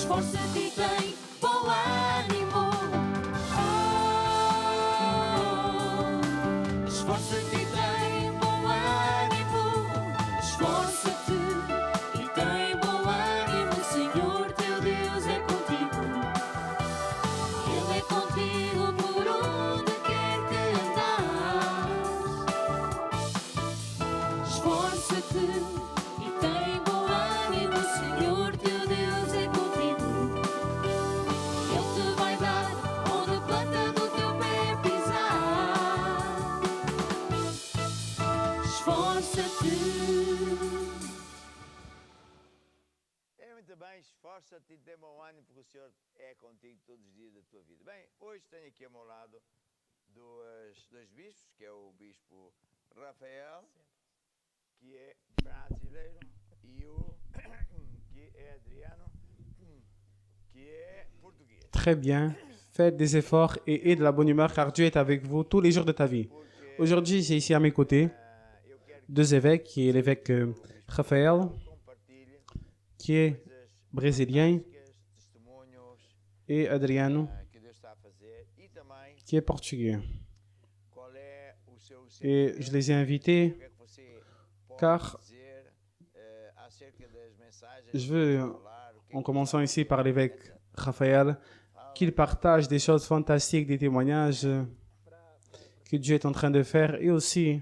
Esforça-te e tem bom ânimo. Esforça-te e tem bom ânimo. Esforça-te e tem bom ânimo. O Senhor teu Deus é contigo. Ele é contigo por onde quer que andares. Esforça-te e tem bom ânimo. O Senhor teu Deus é contigo. Ele te vai dar onde a planta do teu pé pisar. Esforça-te. Muito bem, esforça-te e dê bom ânimo, porque o Senhor é contigo todos os dias da tua vida. Bem, hoje tenho aqui ao meu lado dois bispos, que é o bispo Rafael, que é brasileiro, e o que é Adriano, que é português. Très bien. Faites des efforts et ayez de la bonne humeur car Dieu est avec vous tous les jours de ta vie. Aujourd'hui, j'ai ici à mes côtés Eu quero que deux évêques, qui est l'évêque Rafael, compartilhe qui est brésilien, testemunhos et Adriano, que Deus está a fazer e também qui est portugais. qual é o seu Et je les ai invités o que é que você pode car dizer acerca das mensagens je veux, falar, o que é en que commençant ici par l'évêque Raphaël, qu'il partage des choses fantastiques, des témoignages que Dieu est en train de faire et aussi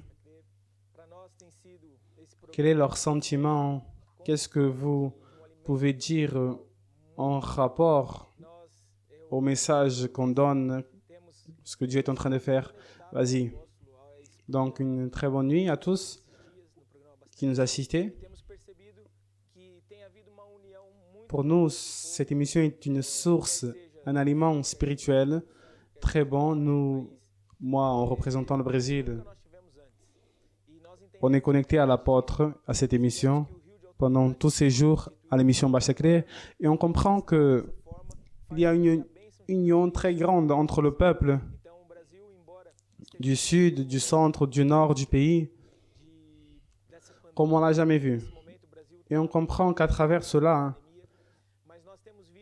quel est leur sentiment, qu'est-ce que vous pouvez dire en rapport au message qu'on donne, ce que Dieu est en train de faire. Vas-y. Donc une très bonne nuit à tous qui nous assistez. Pour nous, cette émission est une source, un aliment spirituel très bon. Nous, moi, en représentant le Brésil, on est connecté à l'apôtre, à cette émission, pendant tous ces jours à l'émission Bâche Sacrée, et on comprend qu'il y a une union très grande entre le peuple du sud, du centre, du nord du pays, comme on ne l'a jamais vu. Et on comprend qu'à travers cela,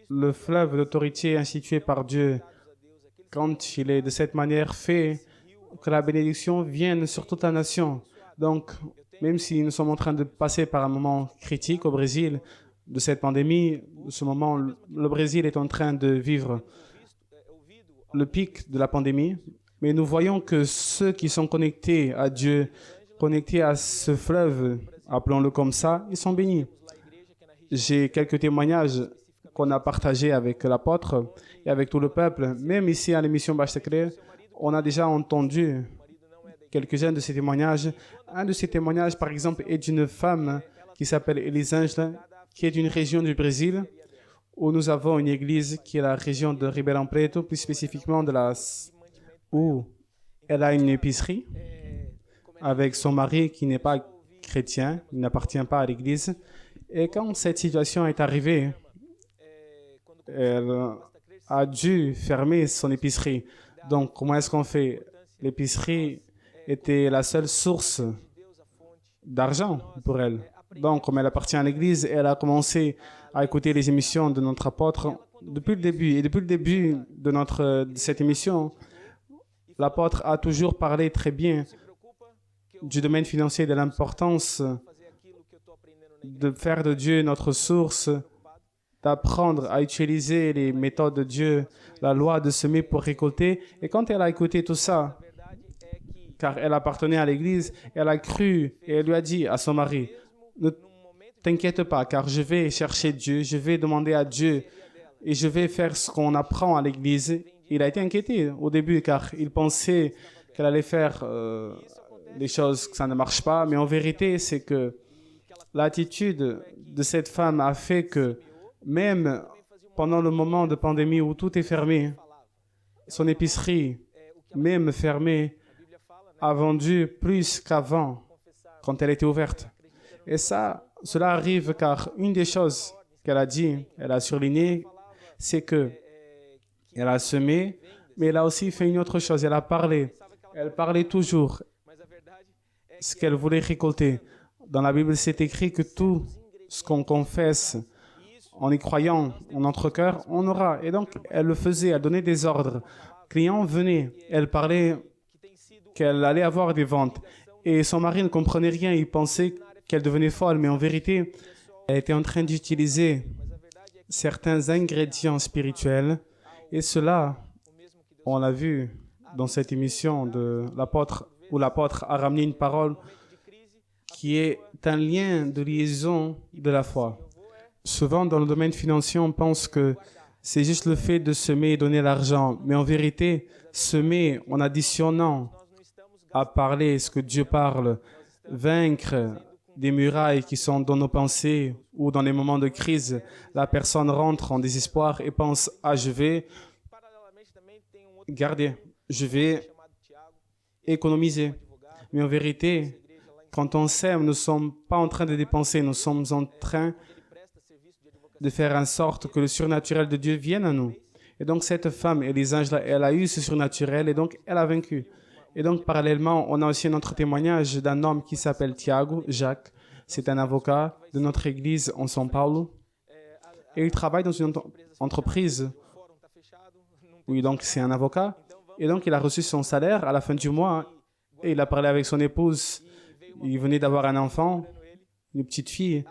le fleuve d'autorité institué par Dieu, quand il est de cette manière fait, que la bénédiction vienne sur toute la nation. Donc, même si nous sommes en train de passer par un moment critique au Brésil de cette pandémie, de ce moment, le Brésil est en train de vivre le pic de la pandémie, mais nous voyons que ceux qui sont connectés à Dieu, connectés à ce fleuve, appelons-le comme ça, ils sont bénis. J'ai quelques témoignages qu'on a partagés avec l'apôtre et avec tout le peuple. Même ici à l'émission Bâche Sacrée, on a déjà entendu quelques-uns de ces témoignages. Un de ces témoignages, par exemple, est d'une femme qui s'appelle Elisângela, qui est d'une région du Brésil, où nous avons une église qui est la région de Ribeirão Preto, plus spécifiquement où elle a une épicerie avec son mari qui n'est pas chrétien, il n'appartient pas à l'église. Et quand cette situation est arrivée, elle a dû fermer son épicerie. Donc, comment est-ce qu'on fait? L'épicerie était la seule source d'argent pour elle. Donc, comme elle appartient à l'église, elle a commencé à écouter les émissions de notre apôtre depuis le début. Et depuis le début de cette émission, l'apôtre a toujours parlé très bien du domaine financier, de l'importance de faire de Dieu notre source, d'apprendre à utiliser les méthodes de Dieu, la loi de semer pour récolter. Et quand elle a écouté tout ça, car elle appartenait à l'église, elle a cru et elle lui a dit à son mari, ne t'inquiète pas, car je vais chercher Dieu, je vais demander à Dieu et je vais faire ce qu'on apprend à l'église. Il a été inquiété au début, car il pensait qu'elle allait faire les choses, que ça ne marche pas. Mais en vérité, c'est que l'attitude de cette femme a fait que même pendant le moment de pandémie où tout est fermé, son épicerie, même fermée, a vendu plus qu'avant, quand elle était ouverte. Et cela arrive car une des choses qu'elle a dit, elle a surligné, c'est que elle a semé, mais elle a aussi fait une autre chose, elle a parlé. Elle parlait toujours ce qu'elle voulait récolter. Dans la Bible, c'est écrit que tout ce qu'on confesse en y croyant en notre cœur, on aura. Et donc, elle le faisait, elle donnait des ordres. Clients venaient, elle parlait qu'elle allait avoir des ventes. Et son mari ne comprenait rien, il pensait qu'elle devenait folle, mais en vérité, elle était en train d'utiliser certains ingrédients spirituels. Et cela, on l'a vu dans cette émission de l'apôtre, où l'apôtre a ramené une parole qui est un lien de liaison de la foi. Souvent, dans le domaine financier, on pense que c'est juste le fait de semer et donner l'argent. Mais en vérité, semer en additionnant à parler ce que Dieu parle, vaincre des murailles qui sont dans nos pensées ou dans les moments de crise, la personne rentre en désespoir et pense « Ah, je vais garder, je vais économiser ». Mais en vérité, quand on sème, nous ne sommes pas en train de dépenser, nous sommes en train de faire en sorte que le surnaturel de Dieu vienne à nous. Et donc cette femme et les anges, elle a eu ce surnaturel et donc elle a vaincu. Et donc parallèlement, on a aussi notre témoignage d'un homme qui s'appelle Tiago, Jacques. C'est un avocat de notre église en São Paulo. Et il travaille dans une entreprise. Oui, donc c'est un avocat. Et donc il a reçu son salaire à la fin du mois. Et il a parlé avec son épouse. Il venait d'avoir un enfant, une petite fille.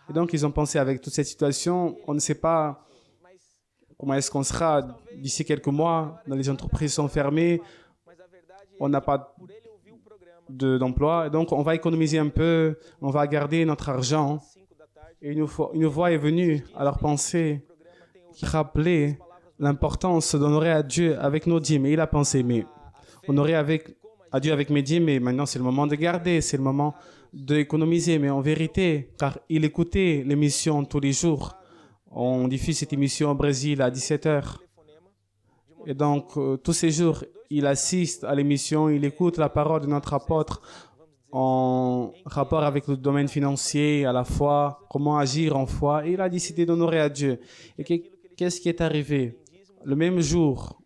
Et donc ils ont pensé avec toute cette situation, on ne sait pas comment est-ce qu'on sera d'ici quelques mois. Les entreprises sont fermées. On n'a pas d'emploi. Donc, on va économiser un peu. On va garder notre argent. Et une voix est venue à leur pensée qui rappelait l'importance d'honorer à Dieu avec nos dîmes. Et il a pensé, mais honorer à Dieu avec mes dîmes, mais maintenant c'est le moment de garder, c'est le moment d'économiser. Mais en vérité, car il écoutait l'émission tous les jours. On diffuse cette émission au Brésil à 17h. Et donc, tous ces jours, il assiste à l'émission, il écoute la parole de notre apôtre en rapport avec le domaine financier, à la foi, comment agir en foi. Et il a décidé d'honorer à Dieu. Et qu'est-ce qui est arrivé? Le même jour,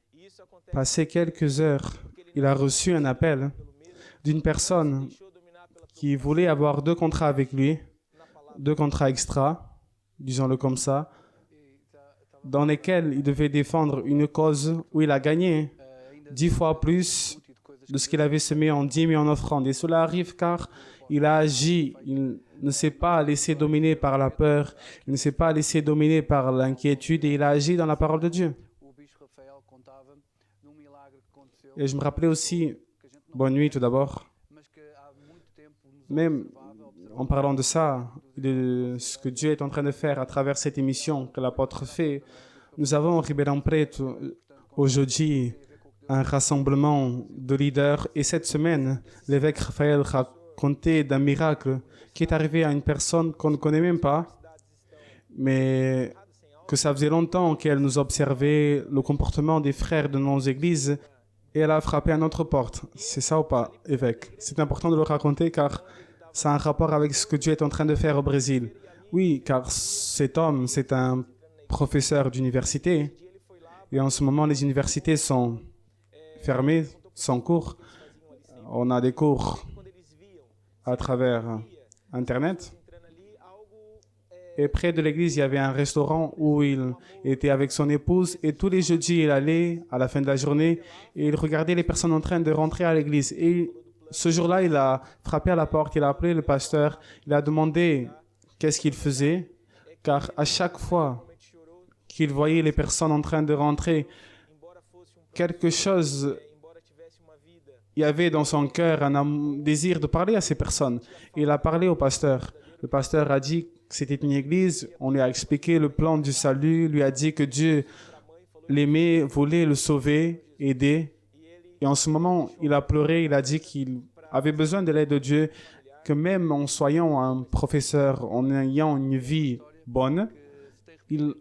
passé quelques heures, il a reçu un appel d'une personne qui voulait avoir 2 contrats avec lui, 2 contrats extra, disons-le comme ça, dans lesquels il devait défendre une cause où il a gagné 10 fois plus de ce qu'il avait semé en dîmes et en offrande. Et cela arrive car il a agi, il ne s'est pas laissé dominer par la peur, il ne s'est pas laissé dominer par l'inquiétude et il a agi dans la parole de Dieu. Et je me rappelais aussi, bonne nuit tout d'abord, même en parlant de ça, de ce que Dieu est en train de faire à travers cette émission que l'apôtre fait, nous avons au Ribeirão Preto aujourd'hui un rassemblement de leaders et cette semaine, l'évêque Raphaël racontait d'un miracle qui est arrivé à une personne qu'on ne connaît même pas, mais que ça faisait longtemps qu'elle nous observait le comportement des frères de nos églises et elle a frappé à notre porte. C'est ça ou pas, évêque? C'est important de le raconter car ça a un rapport avec ce que Dieu est en train de faire au Brésil. Oui, car cet homme, c'est un professeur d'université et en ce moment, les universités sont fermées, sans cours. On a des cours à travers Internet. Et près de l'église, il y avait un restaurant où il était avec son épouse et tous les jeudis, il allait à la fin de la journée et il regardait les personnes en train de rentrer à l'église. Et ce jour-là, il a frappé à la porte, il a appelé le pasteur, il a demandé qu'est-ce qu'il faisait, car à chaque fois qu'il voyait les personnes en train de rentrer, quelque chose, il y avait dans son cœur un désir de parler à ces personnes. Il a parlé au pasteur. Le pasteur a dit que c'était une église, on lui a expliqué le plan du salut, lui a dit que Dieu l'aimait, voulait le sauver, aider. Et en ce moment, il a pleuré, il a dit qu'il avait besoin de l'aide de Dieu, que même en soyant un professeur, en ayant une vie bonne, il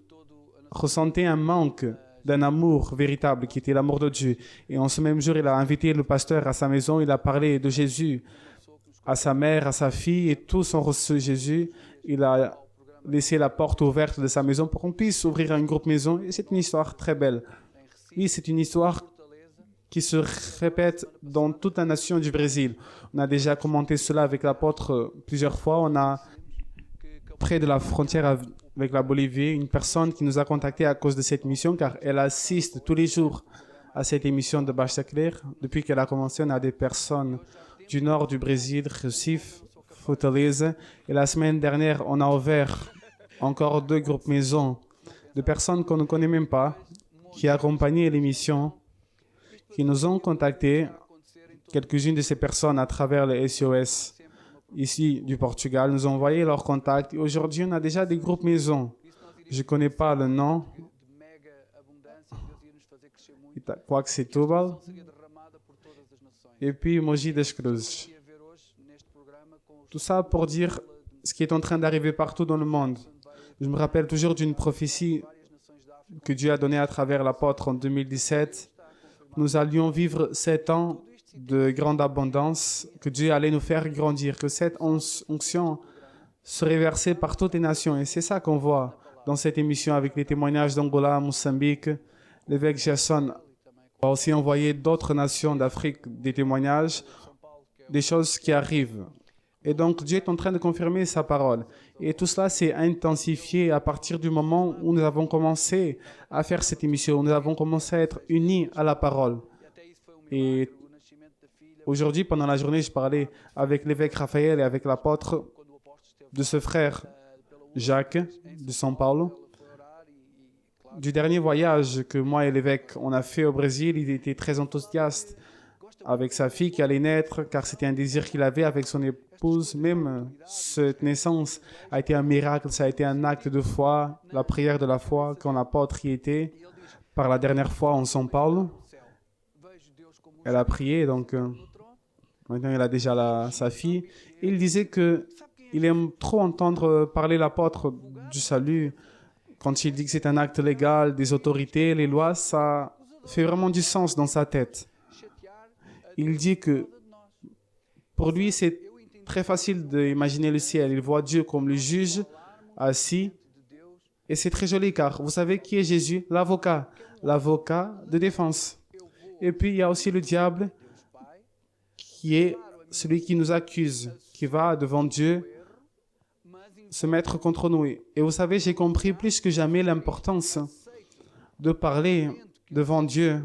ressentait un manque d'un amour véritable qui était l'amour de Dieu. Et en ce même jour, il a invité le pasteur à sa maison, il a parlé de Jésus à sa mère, à sa fille, et tous ont reçu Jésus. Il a laissé la porte ouverte de sa maison pour qu'on puisse ouvrir un groupe maison. Et c'est une histoire très belle. Oui, c'est une histoire qui se répète dans toute la nation du Brésil. On a déjà commenté cela avec l'apôtre plusieurs fois. On a, près de la frontière avec la Bolivie, une personne qui nous a contactés à cause de cette mission, car elle assiste tous les jours à cette émission de Baixa Claire. Depuis qu'elle a commencé, on a des personnes du nord du Brésil, Recife, Fortaleza. Et la semaine dernière, on a ouvert encore 2 groupes maisons de personnes qu'on ne connaît même pas, qui accompagnaient l'émission, qui nous ont contactés, quelques-unes de ces personnes à travers le SOS ici du Portugal, nous ont envoyé leurs contacts. Et aujourd'hui, on a déjà des groupes maisons. Je ne connais pas le nom. Quack Setúbal. Et puis Mogi das Cruzes. Tout ça pour dire ce qui est en train d'arriver partout dans le monde. Je me rappelle toujours d'une prophétie que Dieu a donnée à travers l'apôtre en 2017. Nous allions vivre 7 ans de grande abondance, que Dieu allait nous faire grandir, que cette onction serait versée par toutes les nations. Et c'est ça qu'on voit dans cette émission avec les témoignages d'Angola, Mozambique. L'évêque Gerson a aussi envoyé d'autres nations d'Afrique des témoignages, des choses qui arrivent. Et donc Dieu est en train de confirmer sa parole. Et tout cela s'est intensifié à partir du moment où nous avons commencé à faire cette émission, où nous avons commencé à être unis à la parole. Et aujourd'hui, pendant la journée, je parlais avec l'évêque Raphaël et avec l'apôtre de ce frère Jacques de São Paulo. Du dernier voyage que moi et l'évêque on a fait au Brésil, il était très enthousiaste avec sa fille qui allait naître, car c'était un désir qu'il avait avec son épouse. Même cette naissance a été un miracle, ça a été un acte de foi, la prière de la foi quand l'apôtre y était. Par la dernière fois en São Paulo, elle a prié, donc maintenant il a déjà sa fille. Il disait qu'il aime trop entendre parler l'apôtre du salut. Quand il dit que c'est un acte légal, des autorités, les lois, ça fait vraiment du sens dans sa tête. Il dit que pour lui, c'est très facile d'imaginer le ciel. Il voit Dieu comme le juge assis. Et c'est très joli car vous savez qui est Jésus? L'avocat de défense. Et puis il y a aussi le diable qui est celui qui nous accuse, qui va devant Dieu se mettre contre nous. Et vous savez, j'ai compris plus que jamais l'importance de parler devant Dieu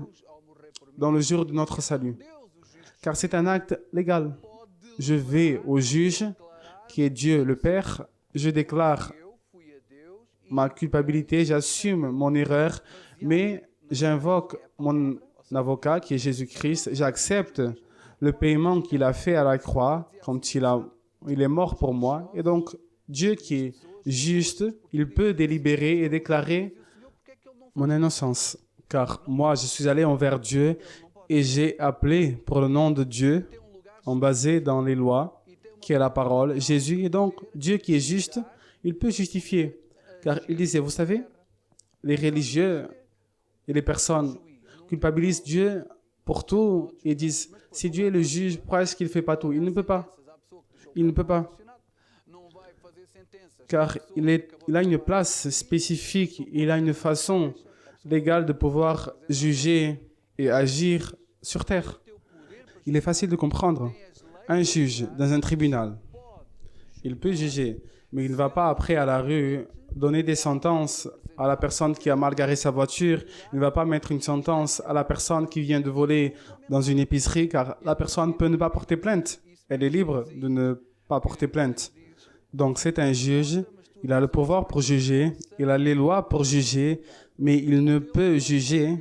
dans le jour de notre salut. Car c'est un acte légal. Je vais au juge, qui est Dieu le Père, je déclare ma culpabilité, j'assume mon erreur, mais j'invoque mon avocat, qui est Jésus-Christ, j'accepte le paiement qu'il a fait à la croix, quand il est mort pour moi, et donc Dieu qui est juste, il peut délibérer et déclarer mon innocence. Car moi, je suis allé envers Dieu et j'ai appelé pour le nom de Dieu, en basé dans les lois, qui est la parole, Jésus. Et donc, Dieu qui est juste, il peut justifier. Car il disait, vous savez, les religieux et les personnes culpabilisent Dieu pour tout et disent, si Dieu est le juge, pourquoi est-ce qu'il ne fait pas tout? Il ne peut pas. Il ne peut pas. Car il a une place spécifique, il a une façon légale de pouvoir juger et agir sur terre. Il est facile de comprendre. Un juge dans un tribunal, il peut juger, mais il ne va pas après à la rue donner des sentences à la personne qui a mal garé sa voiture. Il ne va pas mettre une sentence à la personne qui vient de voler dans une épicerie, car la personne peut ne pas porter plainte. Elle est libre de ne pas porter plainte. Donc c'est un juge, il a le pouvoir pour juger, il a les lois pour juger, mais il ne peut juger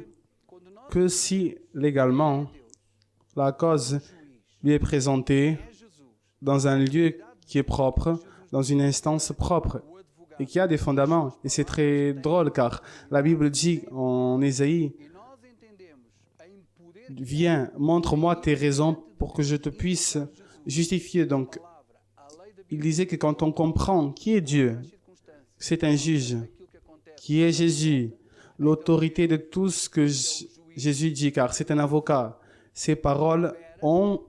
que si légalement la cause lui est présentée dans un lieu qui est propre, dans une instance propre et qui a des fondaments. Et c'est très drôle car la Bible dit en Ésaïe, « Viens, montre-moi tes raisons pour que je te puisse justifier. » Donc, il disait que quand on comprend qui est Dieu, c'est un juge, qui est Jésus, l'autorité de tout ce que Jésus dit, car c'est un avocat. Ses paroles ont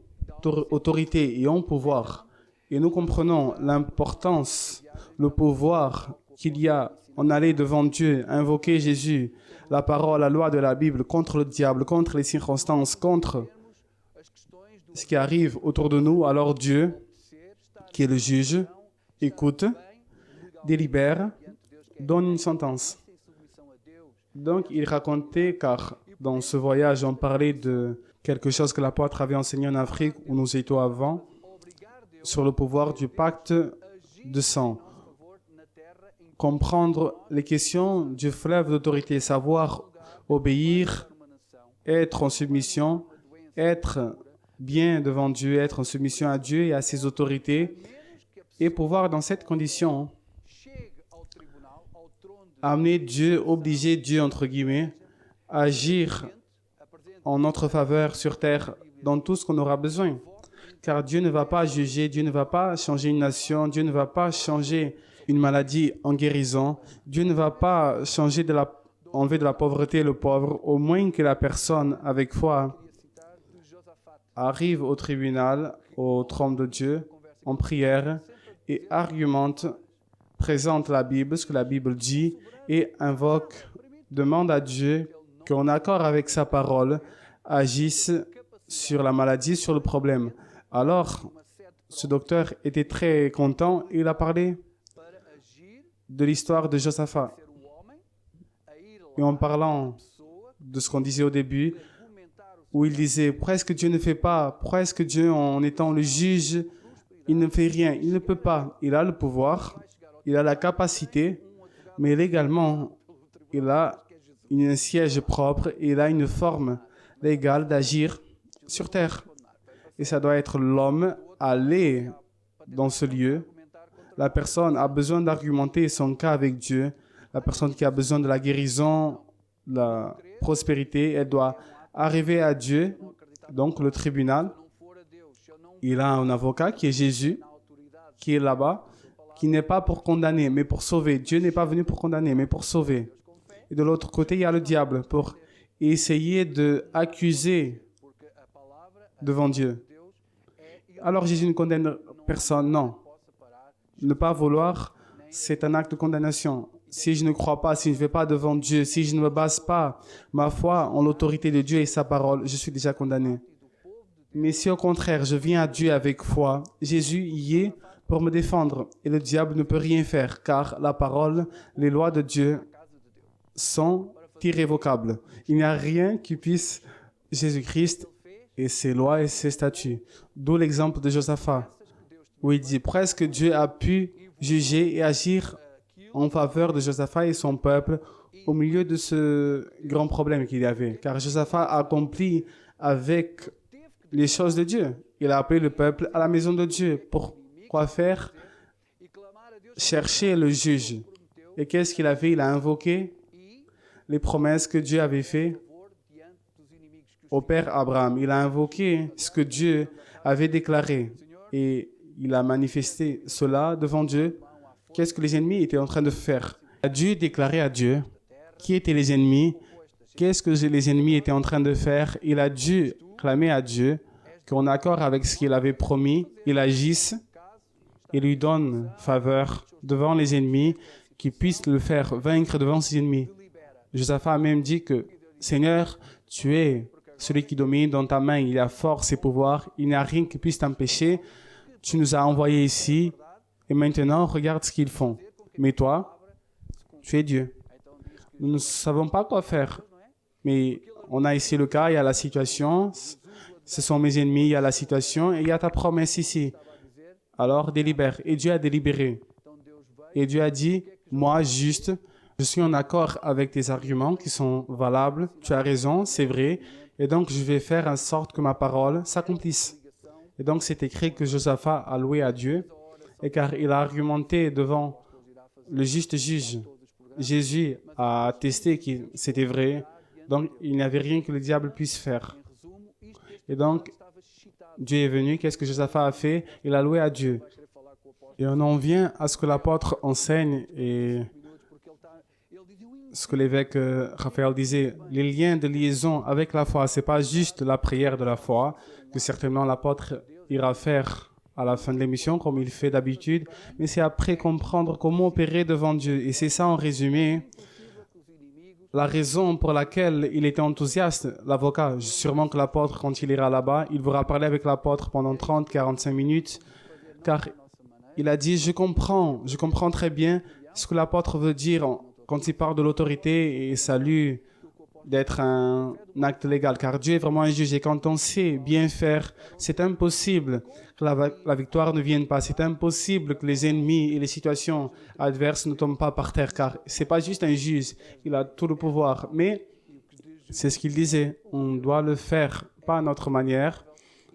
autorité et ont pouvoir. Et nous comprenons l'importance, le pouvoir qu'il y a en aller devant Dieu, invoquer Jésus, la parole, la loi de la Bible contre le diable, contre les circonstances, contre ce qui arrive autour de nous. Alors Dieu, qui est le juge, écoute, délibère donne une sentence. Donc, il racontait, car dans ce voyage, on parlait de quelque chose que l'apôtre avait enseigné en Afrique, où nous étions avant, sur le pouvoir du pacte de sang. Comprendre les questions du fleuve d'autorité, savoir obéir, être en submission, être bien devant Dieu, être en submission à Dieu et à ses autorités, et pouvoir dans cette condition amener Dieu, obliger Dieu, entre guillemets, à agir en notre faveur sur terre dans tout ce qu'on aura besoin. Car Dieu ne va pas juger, Dieu ne va pas changer une nation, Dieu ne va pas changer une maladie en guérison, Dieu ne va pas changer enlever de la pauvreté le pauvre, au moins que la personne avec foi arrive au tribunal, au trône de Dieu, en prière, et argumente, présente la Bible, ce que la Bible dit, et invoque, demande à Dieu qu'en accord avec sa parole, agisse sur la maladie, sur le problème. Alors, ce docteur était très content, il a parlé de l'histoire de Josaphat. Et en parlant de ce qu'on disait au début, où il disait presque Dieu ne fait pas, presque Dieu en étant le juge, il ne fait rien, il ne peut pas. Il a le pouvoir, il a la capacité, mais légalement, il a un siège propre et il a une forme légale d'agir sur terre. Et ça doit être l'homme aller dans ce lieu. La personne a besoin d'argumenter son cas avec Dieu. La personne qui a besoin de la guérison, la prospérité, elle doit arriver à Dieu, donc le tribunal. Il a un avocat qui est Jésus, qui est là-bas, qui n'est pas pour condamner, mais pour sauver. Dieu n'est pas venu pour condamner, mais pour sauver. Et de l'autre côté, il y a le diable pour essayer d'accuser devant Dieu. Alors Jésus ne condamne personne, non. Ne pas vouloir, c'est un acte de condamnation. Si je ne crois pas, si je ne vais pas devant Dieu, si je ne me base pas ma foi en l'autorité de Dieu et sa parole, je suis déjà condamné. Mais si au contraire, je viens à Dieu avec foi, Jésus y est pour me défendre et le diable ne peut rien faire car la parole, les lois de Dieu sont irrévocables. Il n'y a rien qui puisse Jésus-Christ et ses lois et ses statuts. D'où l'exemple de Josaphat, où il dit presque Dieu a pu juger et agir en faveur de Josaphat et son peuple au milieu de ce grand problème qu'il y avait. Car Josaphat a accompli avec les choses de Dieu. Il a appelé le peuple à la maison de Dieu. Pour quoi faire? Chercher le juge. Et qu'est-ce qu'il a fait? Il a invoqué les promesses que Dieu avait faites au père Abraham. Il a invoqué ce que Dieu avait déclaré. Et il a manifesté cela devant Dieu. Qu'est-ce que les ennemis étaient en train de faire? Il a dû déclarer à Dieu qui étaient les ennemis, qu'est-ce que les ennemis étaient en train de faire. Il a dû clamer à Dieu qu'en accord avec ce qu'il avait promis, il agisse et lui donne faveur devant les ennemis, qu'il puisse le faire vaincre devant ses ennemis. Josaphat a même dit que Seigneur, tu es celui qui domine, dans ta main il y a force et pouvoir, il n'y a rien qui puisse t'empêcher. Tu nous as envoyés ici et maintenant regarde ce qu'ils font. Mais toi, tu es Dieu. Nous ne savons pas quoi faire. Mais on a ici le cas, il y a la situation, ce sont mes ennemis, il y a la situation et il y a ta promesse ici. Alors délibère. Et Dieu a délibéré. Et Dieu a dit, moi juste, je suis en accord avec tes arguments qui sont valables, tu as raison, c'est vrai, et donc je vais faire en sorte que ma parole s'accomplisse. Et donc c'est écrit que Josaphat a loué à Dieu, et car il a argumenté devant le juste juge, Jésus a attesté que c'était vrai, donc il n'y avait rien que le diable puisse faire. Et donc, Dieu est venu, qu'est-ce que Josaphat a fait? Il a loué à Dieu. Et on en vient à ce que l'apôtre enseigne et ce que l'évêque Raphaël disait, les liens de liaison avec la foi, ce n'est pas juste la prière de la foi, que certainement l'apôtre ira faire à la fin de l'émission, comme il fait d'habitude, mais c'est après comprendre comment opérer devant Dieu. Et c'est ça en résumé, la raison pour laquelle il était enthousiaste, l'avocat. Sûrement que l'apôtre, quand il ira là-bas, il voudra parler avec l'apôtre pendant 30-45 minutes, car il a dit, je comprends très bien Ce que l'apôtre veut dire quand il parle de l'autorité et salut d'être un acte légal, car Dieu est vraiment un juge. Et quand on sait bien faire, c'est impossible que la victoire ne vienne pas. C'est impossible que les ennemis et les situations adverses ne tombent pas par terre, car c'est pas juste un juge, il a tout le pouvoir. Mais c'est ce qu'il disait, on doit le faire, pas à notre manière,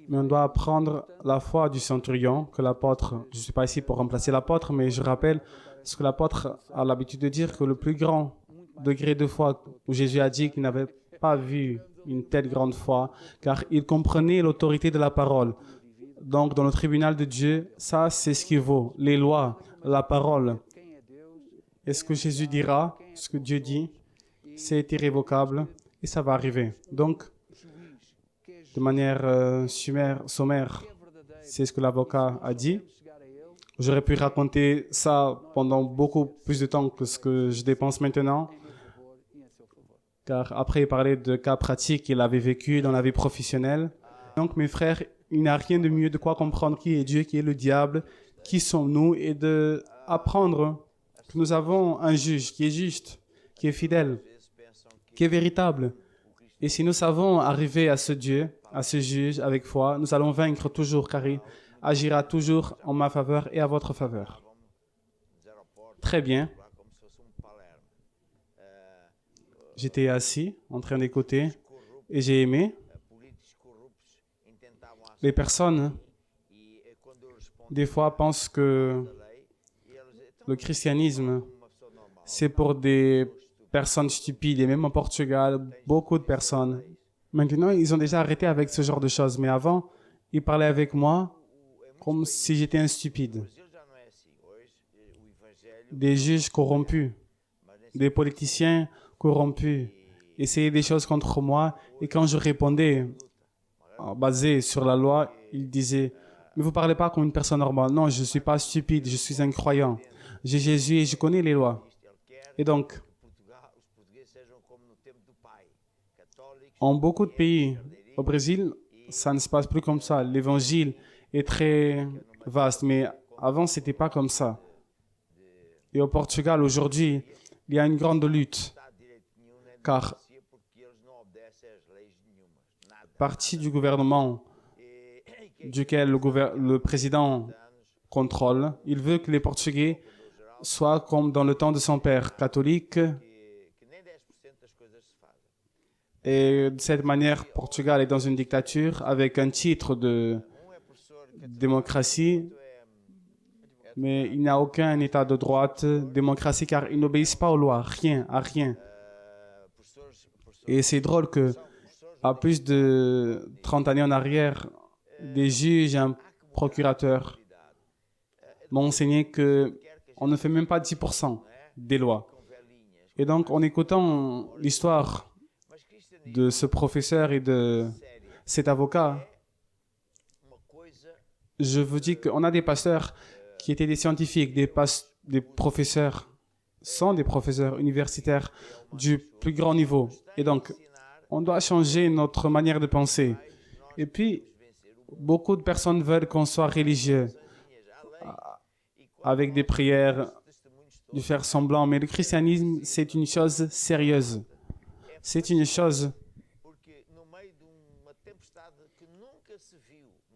mais on doit apprendre la foi du centurion, que l'apôtre, je ne suis pas ici pour remplacer l'apôtre, mais je rappelle ce que l'apôtre a l'habitude de dire, que le plus grand degré de foi où Jésus a dit qu'il n'avait pas vu une telle grande foi, car il comprenait l'autorité de la parole. Donc, dans le tribunal de Dieu, ça, c'est ce qui vaut. Les lois, la parole. Et ce que Jésus dira, ce que Dieu dit, c'est irrévocable et ça va arriver. Donc, de manière sommaire, c'est ce que l'avocat a dit. J'aurais pu raconter ça pendant beaucoup plus de temps que ce que je dépense maintenant. Car après, il parlait de cas pratiques qu'il avait vécu dans la vie professionnelle. Donc, mes frères, il n'y a rien de mieux de quoi comprendre qui est Dieu, qui est le diable, qui sommes-nous, et d'apprendre que nous avons un juge qui est juste, qui est fidèle, qui est véritable. Et si nous savons arriver à ce Dieu, à ce juge avec foi, nous allons vaincre toujours, car il agira toujours en ma faveur et à votre faveur. Très bien. J'étais assis, en train d'écouter, et j'ai aimé. Les personnes, des fois, pensent que le christianisme, c'est pour des personnes stupides. Et même au Portugal, beaucoup de personnes. Maintenant, ils ont déjà arrêté avec ce genre de choses. Mais avant, ils parlaient avec moi comme si j'étais un stupide. Des juges corrompus, des politiciens corrompus, essayaient des choses contre moi. Et quand je répondais, basé sur la loi, ils disaient « Mais vous ne parlez pas comme une personne normale. » Non, je ne suis pas stupide, je suis un croyant. J'ai Jésus et je connais les lois. Et donc, en beaucoup de pays, au Brésil, ça ne se passe plus comme ça. L'évangile est très vaste, mais avant, ce n'était pas comme ça. Et au Portugal, aujourd'hui, il y a une grande lutte, car partie du gouvernement duquel le président contrôle, il veut que les Portugais soient comme dans le temps de son père, catholique. Et de cette manière, Portugal est dans une dictature avec un titre de démocratie, mais il n'y a aucun état de droite, démocratie, car ils n'obéissent pas aux lois, rien, à rien. Et c'est drôle que, à plus de 30 années en arrière, des juges et un procurateur m'ont enseigné qu'on ne fait même pas 10% des lois. Et donc, en écoutant l'histoire de ce professeur et de cet avocat, je vous dis qu'on a des pasteurs qui étaient des scientifiques, des professeurs, sont des professeurs universitaires du plus grand niveau. Et donc, on doit changer notre manière de penser. Et puis, beaucoup de personnes veulent qu'on soit religieux, avec des prières, de faire semblant. Mais le christianisme, c'est une chose sérieuse. C'est une chose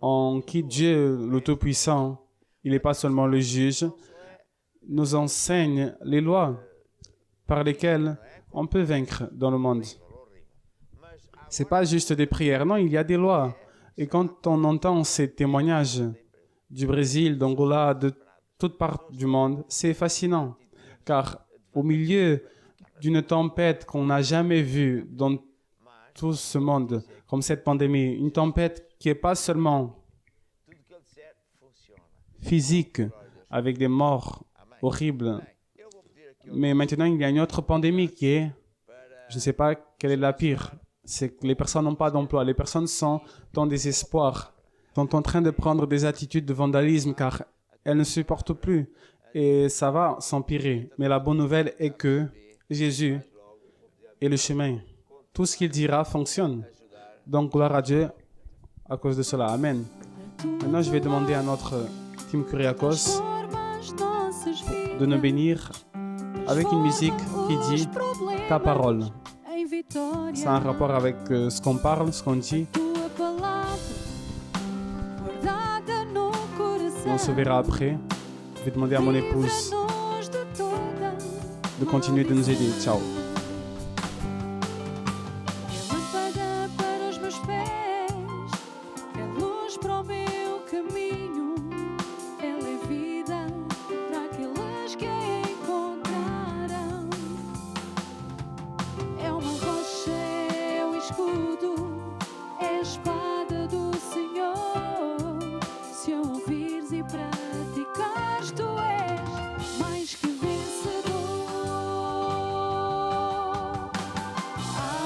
en qui Dieu, le Tout-Puissant, il n'est pas seulement le juge, nous enseigne les lois par lesquelles on peut vaincre dans le monde. Ce n'est pas juste des prières, non, il y a des lois. Et quand on entend ces témoignages du Brésil, d'Angola, de toutes parts du monde, c'est fascinant. Car au milieu d'une tempête qu'on n'a jamais vue dans tout ce monde, comme cette pandémie, une tempête qui n'est pas seulement physique, avec des morts horribles, mais maintenant il y a une autre pandémie qui est, je ne sais pas quelle est la pire, c'est que les personnes n'ont pas d'emploi, les personnes sont dans désespoir, sont en train de prendre des attitudes de vandalisme car elles ne supportent plus et ça va s'empirer. Mais la bonne nouvelle est que Jésus est le chemin. Tout ce qu'il dira fonctionne. Donc, gloire à Dieu à cause de cela. Amen. Maintenant, je vais demander à notre Tim Kuriakos de nous bénir avec une musique qui dit ta parole. Em vitória, Ça a un rapport avec ce qu'on parle, ce qu'on dit. tua palavra guardada no Et on se coração. verra après. Je vais demander à mon épouse Livra-nos de toda de continuer de nous aider. Ciao. É lâmpada para os meus pés, é luz para o meu caminho, ela é vida para aqueles que a encontraram. É uma rocha, é o escudo, é a espada do Senhor. Se a ouvires e praticares, tu és mais que vencedor.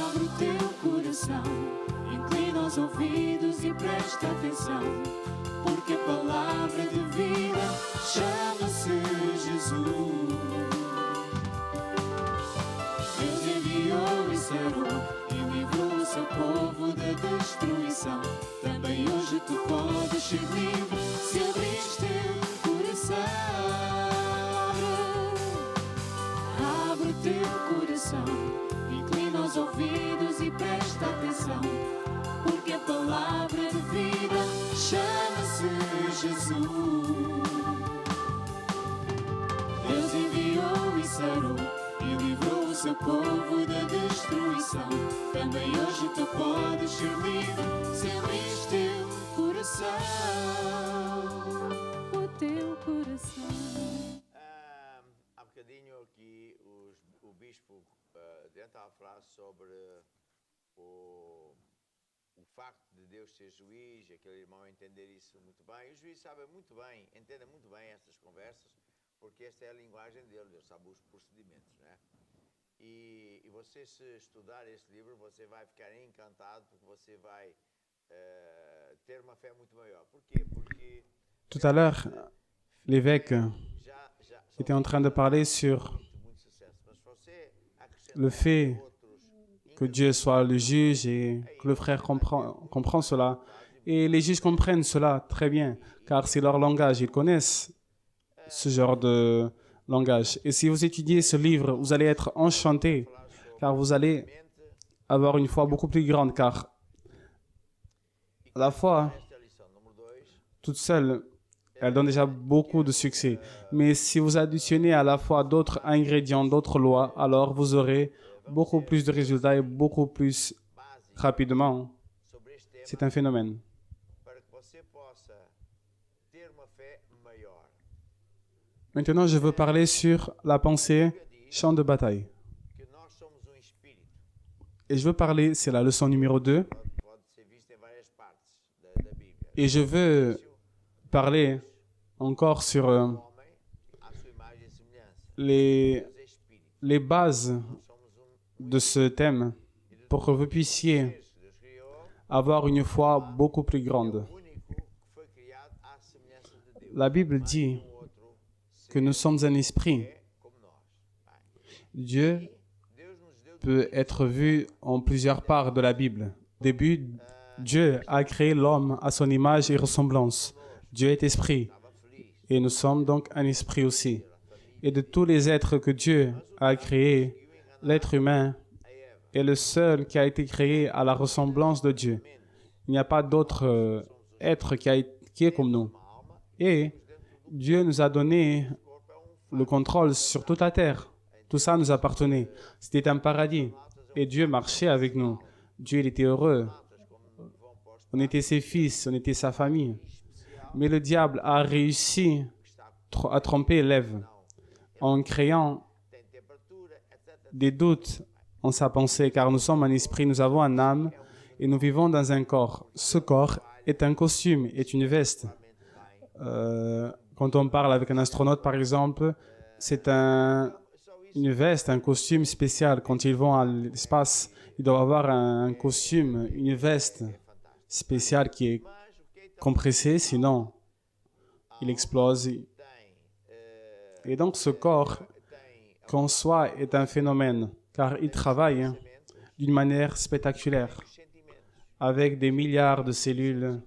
Abre o teu coração, inclina os ouvidos e presta atenção, porque a palavra de vida chama-se Jesus. Deus enviou e sarou e livrou o seu povo da destruição. Também hoje tu podes ser livre se abrires teu coração. Abre o teu coração, inclina os ouvidos e presta atenção, porque a palavra de vida chama-se Jesus. Deus enviou e sarou e livrou o seu povo da destruição. Também hoje tu podes ser livre se abrires teu coração. O teu coração. Há bocadinho aqui o bispo estava a falar sobre o facto de Deus ser juiz, aquele irmão entender isso muito bem. E o juiz sabe muito bem, entende muito bem estas conversas, porque esta é a linguagem dele, Deus sabe os procedimentos, né? E você, se estudar este livro, você vai ficar encantado, porque você vai ter uma fé muito maior. Por quê? Porque Tout à l'heure, l'évêque já était en train de parler sur muito sucesso. Mas se você acrescentar le fait outros que Dieu soit le juge et que le frère comprend cela. Et les juges comprennent cela très bien, car c'est leur langage. Ils connaissent ce genre de langage. Et si vous étudiez ce livre, vous allez être enchanté, car vous allez avoir une foi beaucoup plus grande, car la foi, esta lição número 2, toute seule, elle donne déjà beaucoup de succès. Mais si vous additionnez à la foi d'autres ingrédients, d'autres lois, alors vous aurez beaucoup plus de résultats et beaucoup plus rapidement. sobre este tema, C'est un phénomène. para que você possa ter uma fé maior. Maintenant, je veux parler sur la pensée champ de bataille. Que nós somos espírito. Et je veux parler, c'est la leçon numéro 2. Pode ser visto em várias partes da Bíblia. Et je veux parler encore sur Homem, à sua imagem e semelhança. les Deus é espírito. les bases Somos de ce thème pour que vous puissiez Deus criou avoir une foi beaucoup plus grande. único que foi criado à semelhança de Deus. La Bible dit Outro que nous sommes un esprit. como nós. Dieu Deus nos deu peut être vu en plusieurs parts de la Bible. Au début, Dieu a créé l'homme à son image et ressemblance. Dieu est esprit. Et nous sommes donc un esprit aussi. Et de tous les êtres que Dieu a créés, l'être humain est le seul qui a été créé à la ressemblance de Dieu. Il n'y a pas d'autre être qui est comme nous. Et Dieu nous a donné le contrôle sur toute la terre. Tout ça nous appartenait. C'était un paradis. Et Dieu marchait avec nous. Dieu, il était heureux. On était ses fils, on était sa famille. Mais le diable a réussi à tromper l'Ève en créant des doutes en sa pensée, car nous sommes un esprit, nous avons un âme et nous vivons dans un corps. Ce corps est un costume, est une veste. Quand on parle avec un astronaute, par exemple, c'est une veste, un costume spécial. Quand ils vont à l'espace, ils doivent avoir un costume, une veste spéciale qui est compressée, sinon il explose. Et donc ce corps qu'en soi est un phénomène, car il travaille d'une manière spectaculaire, avec des milliards de cellules.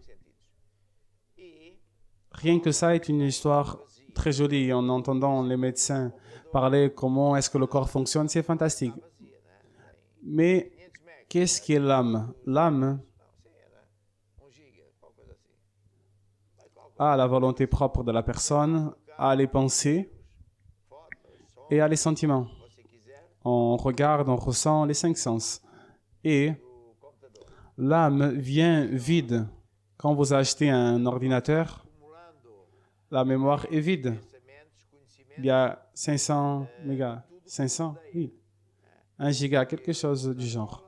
Rien que ça est une histoire très joli en entendant les médecins parler comment est-ce que le corps fonctionne, c'est fantastique. Mais qu'est-ce qui est l'âme? L'âme a la volonté propre de la personne, a les pensées et a les sentiments. On regarde, on ressent les 5 sens. Et l'âme vient vide. Quand vous achetez un ordinateur, la mémoire est vide. Il y a 500 mégas. 500? Oui. 1 giga, quelque chose du genre.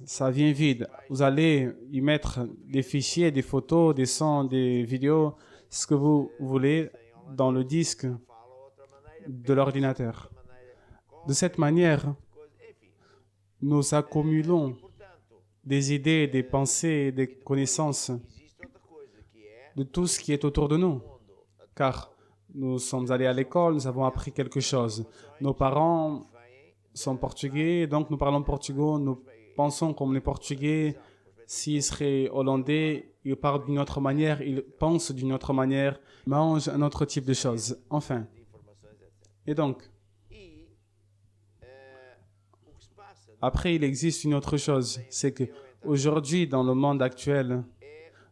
Ça vient vide. Vous allez y mettre des fichiers, des photos, des sons, des vidéos, ce que vous voulez dans le disque de l'ordinateur. De cette manière, nous accumulons des idées, des pensées, des connaissances de tout ce qui est autour de nous. Car nous sommes allés à l'école, nous avons appris quelque chose. Nos parents sont portugais, donc nous parlons portugais, nous pensons comme les portugais. S'ils seraient hollandais, ils parlent d'une autre manière, ils pensent d'une autre manière, mangent un autre type de choses. Enfin. Et donc, après, il existe une autre chose, c'est que aujourd'hui, dans le monde actuel,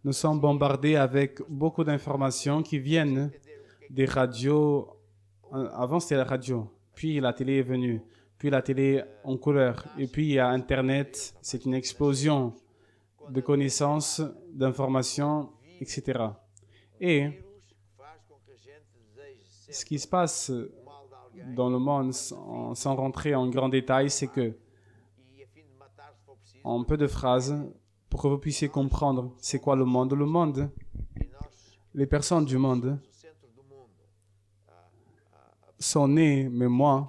nous sommes bombardés avec beaucoup d'informations qui viennent des radios. Avant, c'était la radio, puis la télé est venue, puis la télé en couleur, et puis il y a Internet, c'est une explosion de connaissances, d'informations, etc. Et ce qui se passe dans le monde, sans rentrer en grand détail, c'est que, en peu de phrases, pour que vous puissiez comprendre c'est quoi le monde. Le monde, les personnes du monde sont nées, mais moi,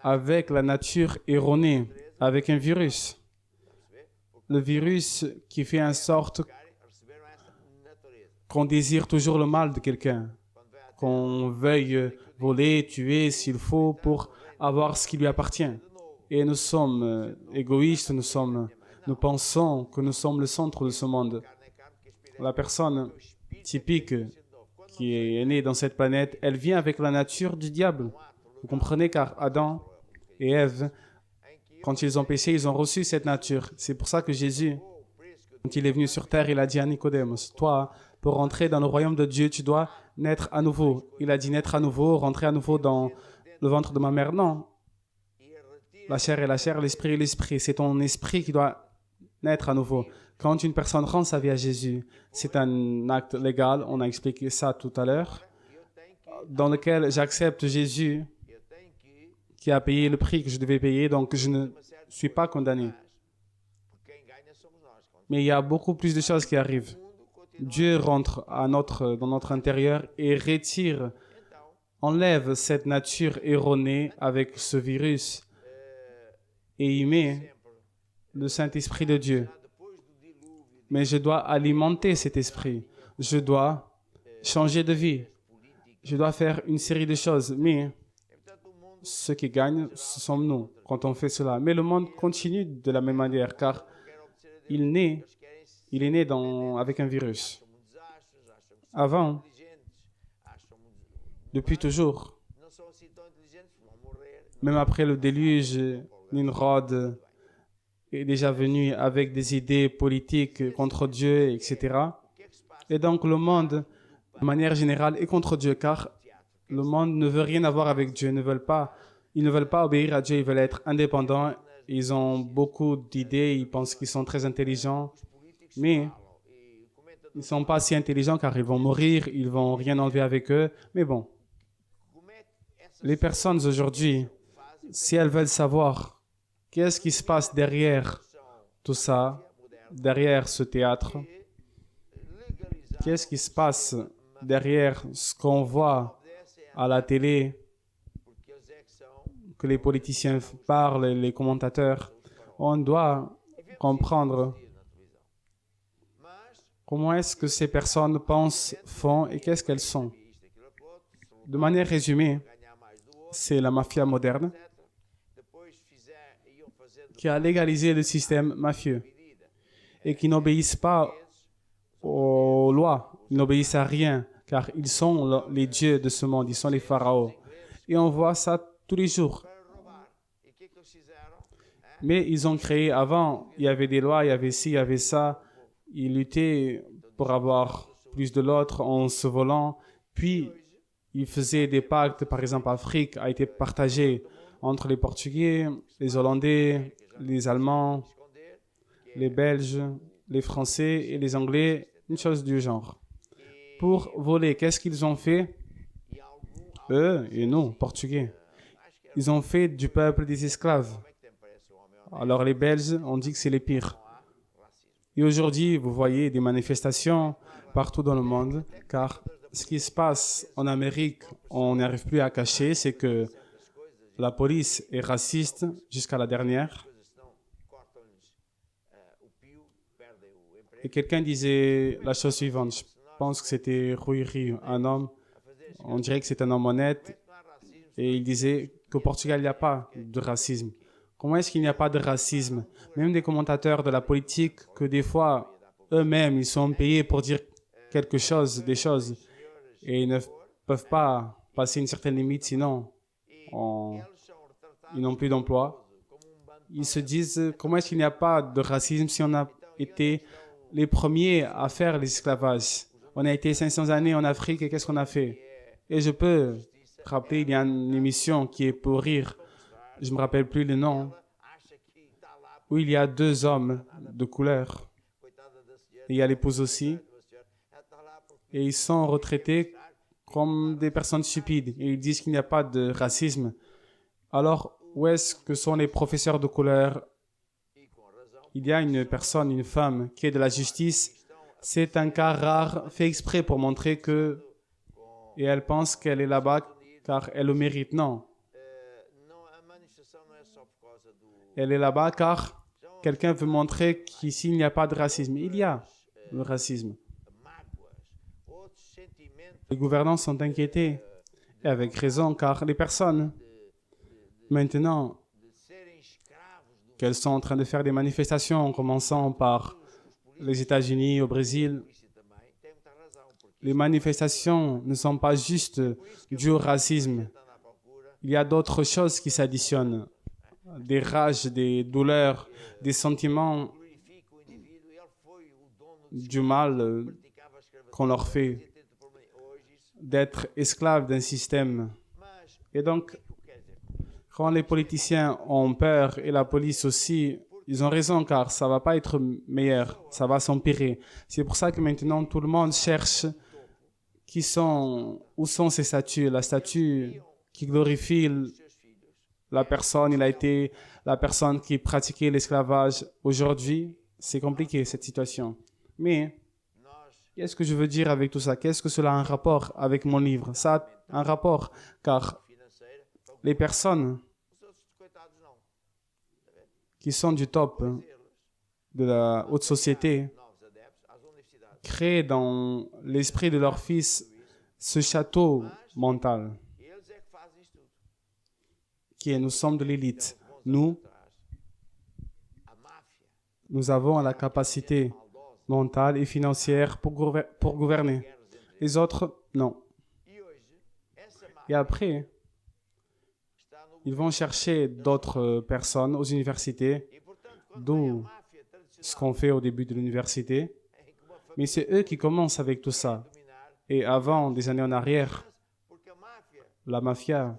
avec la nature erronée, avec un virus. Le virus qui fait en sorte qu'on désire toujours le mal de quelqu'un, qu'on veuille voler, tuer s'il faut pour avoir ce qui lui appartient. Et nous sommes égoïstes, nous pensons que nous sommes le centre de ce monde. La personne typique qui est née dans cette planète, elle vient avec la nature du diable. Vous comprenez, car Adam et Ève, quand ils ont péché, ils ont reçu cette nature. C'est pour ça que Jésus, quand il est venu sur terre, il a dit à Nicodème, toi, pour rentrer dans le royaume de Dieu, tu dois naître à nouveau. Il a dit naître à nouveau, rentrer à nouveau dans le ventre de ma mère. Non. La chair est la chair, l'esprit est l'esprit. C'est ton esprit qui doit naître à nouveau. Quand une personne rend sa vie à Jésus, c'est un acte légal, on a expliqué ça tout à l'heure, dans lequel j'accepte Jésus qui a payé le prix que je devais payer, donc je ne suis pas condamné. Mais il y a beaucoup plus de choses qui arrivent. Dieu rentre dans notre intérieur et retire, enlève cette nature erronée avec ce virus et y met le Saint-Esprit de Dieu. Mais je dois alimenter cet esprit. Je dois changer de vie. Je dois faire une série de choses. Mais ceux qui gagnent, ce sont nous quand on fait cela. Mais le monde continue de la même manière car il est né avec un virus. Avant, depuis toujours, même après le déluge, Nimrod est déjà venu avec des idées politiques contre Dieu, etc. Et donc le monde, de manière générale, est contre Dieu, car le monde ne veut rien avoir avec Dieu. Ils ne veulent pas obéir à Dieu, ils veulent être indépendants. Ils ont beaucoup d'idées, ils pensent qu'ils sont très intelligents, mais ils ne sont pas si intelligents car ils vont mourir, ils ne vont rien enlever avec eux. Mais bon, les personnes aujourd'hui, si elles veulent savoir qu'est-ce qui se passe derrière tout ça, derrière ce théâtre, qu'est-ce qui se passe derrière ce qu'on voit à la télé, que les politiciens parlent, les commentateurs, on doit comprendre comment est-ce que ces personnes pensent, font et qu'est-ce qu'elles sont. De manière résumée, c'est la mafia moderne qui a légalisé le système mafieux et qui n'obéissent pas aux lois, ils n'obéissent à rien, car ils sont les dieux de ce monde, ils sont les pharaons. Et on voit ça tous les jours. para roubar. E o que eles fizeram? Mais ils ont créé avant, il y avait des lois, il y avait ci, il y avait ça. Ils luttaient pour avoir plus de l'autre en se volant. Puis, ils faisaient des pactes. Par exemple, l'Afrique a été partagée entre les Portugais, les Hollandais, les Allemands, les Belges, les Français et les Anglais, une chose du genre. Pour voler, qu'est-ce qu'ils ont fait? Eux et nous, Portugais. Ils ont fait du peuple des esclaves. Alors les Belges, on dit que c'est les pires. Et aujourd'hui, vous voyez des manifestations partout dans le monde, car ce qui se passe en Amérique, on n'arrive plus à cacher, c'est que la police est raciste jusqu'à la dernière. Et quelqu'un disait la chose suivante, je pense que c'était Rui Rio, un homme, on dirait que c'est un homme honnête, et il disait qu'au Portugal, il n'y a pas de racisme. Comment est-ce qu'il n'y a pas de racisme? Même des commentateurs de la politique, que des fois, eux-mêmes, ils sont payés pour dire quelque chose, des choses, et ils ne peuvent pas passer une certaine limite, sinon ils n'ont plus d'emploi. Ils se disent, comment est-ce qu'il n'y a pas de racisme si on a été les premiers à faire l'esclavage? On a été 500 années en Afrique et qu'est-ce qu'on a fait? Et je peux rappeler, il y a une émission qui est pour rire, je ne me rappelle plus le nom, où il y a deux hommes de couleur. Et il y a l'épouse aussi. Et ils sont retraités comme des personnes stupides. Et ils disent qu'il n'y a pas de racisme. Alors, où est-ce que sont les professeurs de couleur? Il y a une personne, une femme, qui est de la justice. C'est un cas rare, fait exprès pour montrer que... Et elle pense qu'elle est là-bas car elle le mérite. Non. Elle est là-bas car quelqu'un veut montrer qu'ici, il n'y a pas de racisme. Il y a le racisme. Les gouvernants sont inquiétés. Et avec raison, car les personnes, maintenant, qu'elles sont en train de faire des manifestations, en commençant par les États-Unis, au Brésil, les manifestations ne sont pas juste dues au racisme. Il y a d'autres choses qui s'additionnent. Des rages, des douleurs, des sentiments du mal qu'on leur fait d'être esclaves d'un système. Et donc, quand les politiciens ont peur et la police aussi, ils ont raison car ça ne va pas être meilleur, ça va s'empirer. C'est pour ça que maintenant tout le monde cherche où sont ces statues. La statue qui glorifie la personne, il a été la personne qui pratiquait l'esclavage. Aujourd'hui, c'est compliqué cette situation. Mais qu'est-ce que je veux dire avec tout ça? Qu'est-ce que cela a un rapport avec mon livre? Ça a un rapport car les personnes qui sont du top de la haute société créent dans l'esprit de leur fils ce château mental qui est nous sommes de l'élite. Nous avons la capacité mentale et financière pour gouverner. Les autres, non. Et après, ils vont chercher d'autres personnes aux universités, d'où ce qu'on fait au début de l'université. Mais c'est eux qui commencent avec tout ça. Et avant, des années en arrière, la mafia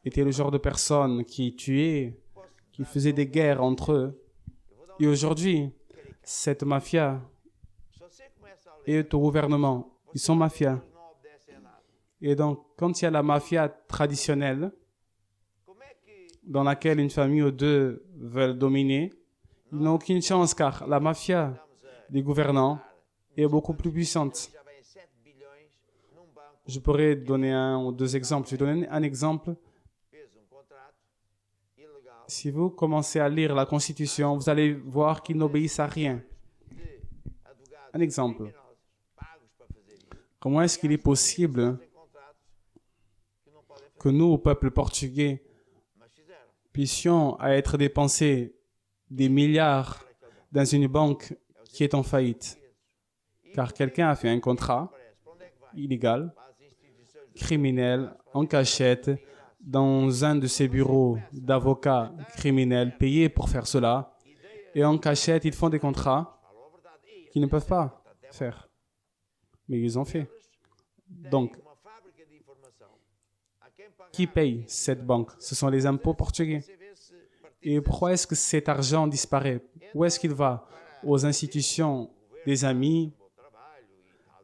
était le genre de personnes qui tuaient, qui faisaient des guerres entre eux. Et aujourd'hui, cette mafia est au gouvernement. Ils sont mafias. Et donc, quand il y a la mafia traditionnelle, dans laquelle une famille ou deux veulent dominer, ils n'ont aucune chance car la mafia des gouvernants est beaucoup plus puissante. Je pourrais donner un ou deux exemples. Je vais donner un exemple. Si vous commencez à lire la Constitution, vous allez voir qu'ils n'obéissent à rien. Un exemple. Comment est-ce qu'il est possible que nous, au peuple portugais, puissions à être dépensés des milliards dans une banque qui est en faillite? Car quelqu'un a fait un contrat illégale, criminelle, en cachette, dans un de ces bureaux d'avocats criminels payés pour faire cela. Et en cachette, ils font des contrats qu'ils ne peuvent pas faire. Mais ils ont fait. Donc, qui paye cette banque? Ce sont les impôts portugais. Et pourquoi est-ce que cet argent disparaît? Où est-ce qu'il va? Aux institutions des amis.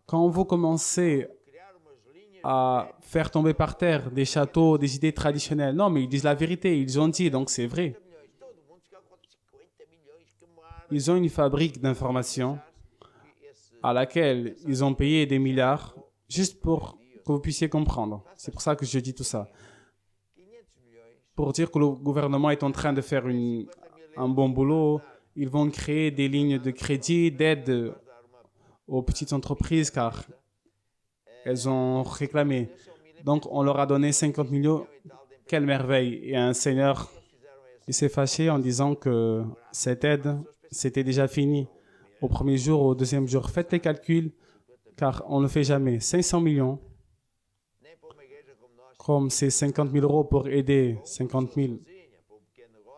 Quand vous commencez à faire tomber par terre des châteaux, des idées traditionnelles, non, mais ils disent la vérité, ils ont dit, donc c'est vrai. Ils ont une fabrique d'informations à laquelle ils ont payé des milliards juste pour que vous puissiez comprendre. C'est pour ça que je dis tout ça. Pour dire que le gouvernement est en train de faire un bon boulot, ils vont créer des lignes de crédit, d'aide aux petites entreprises car elles ont réclamé. Donc, on leur a donné 50 millions. Quelle merveille! Et un seigneur, il s'est fâché en disant que cette aide, c'était déjà fini. Au premier jour, au deuxième jour. Faites les calculs, car on ne le fait jamais. 500 millions, comme c'est 50 000 euros pour aider 50 000,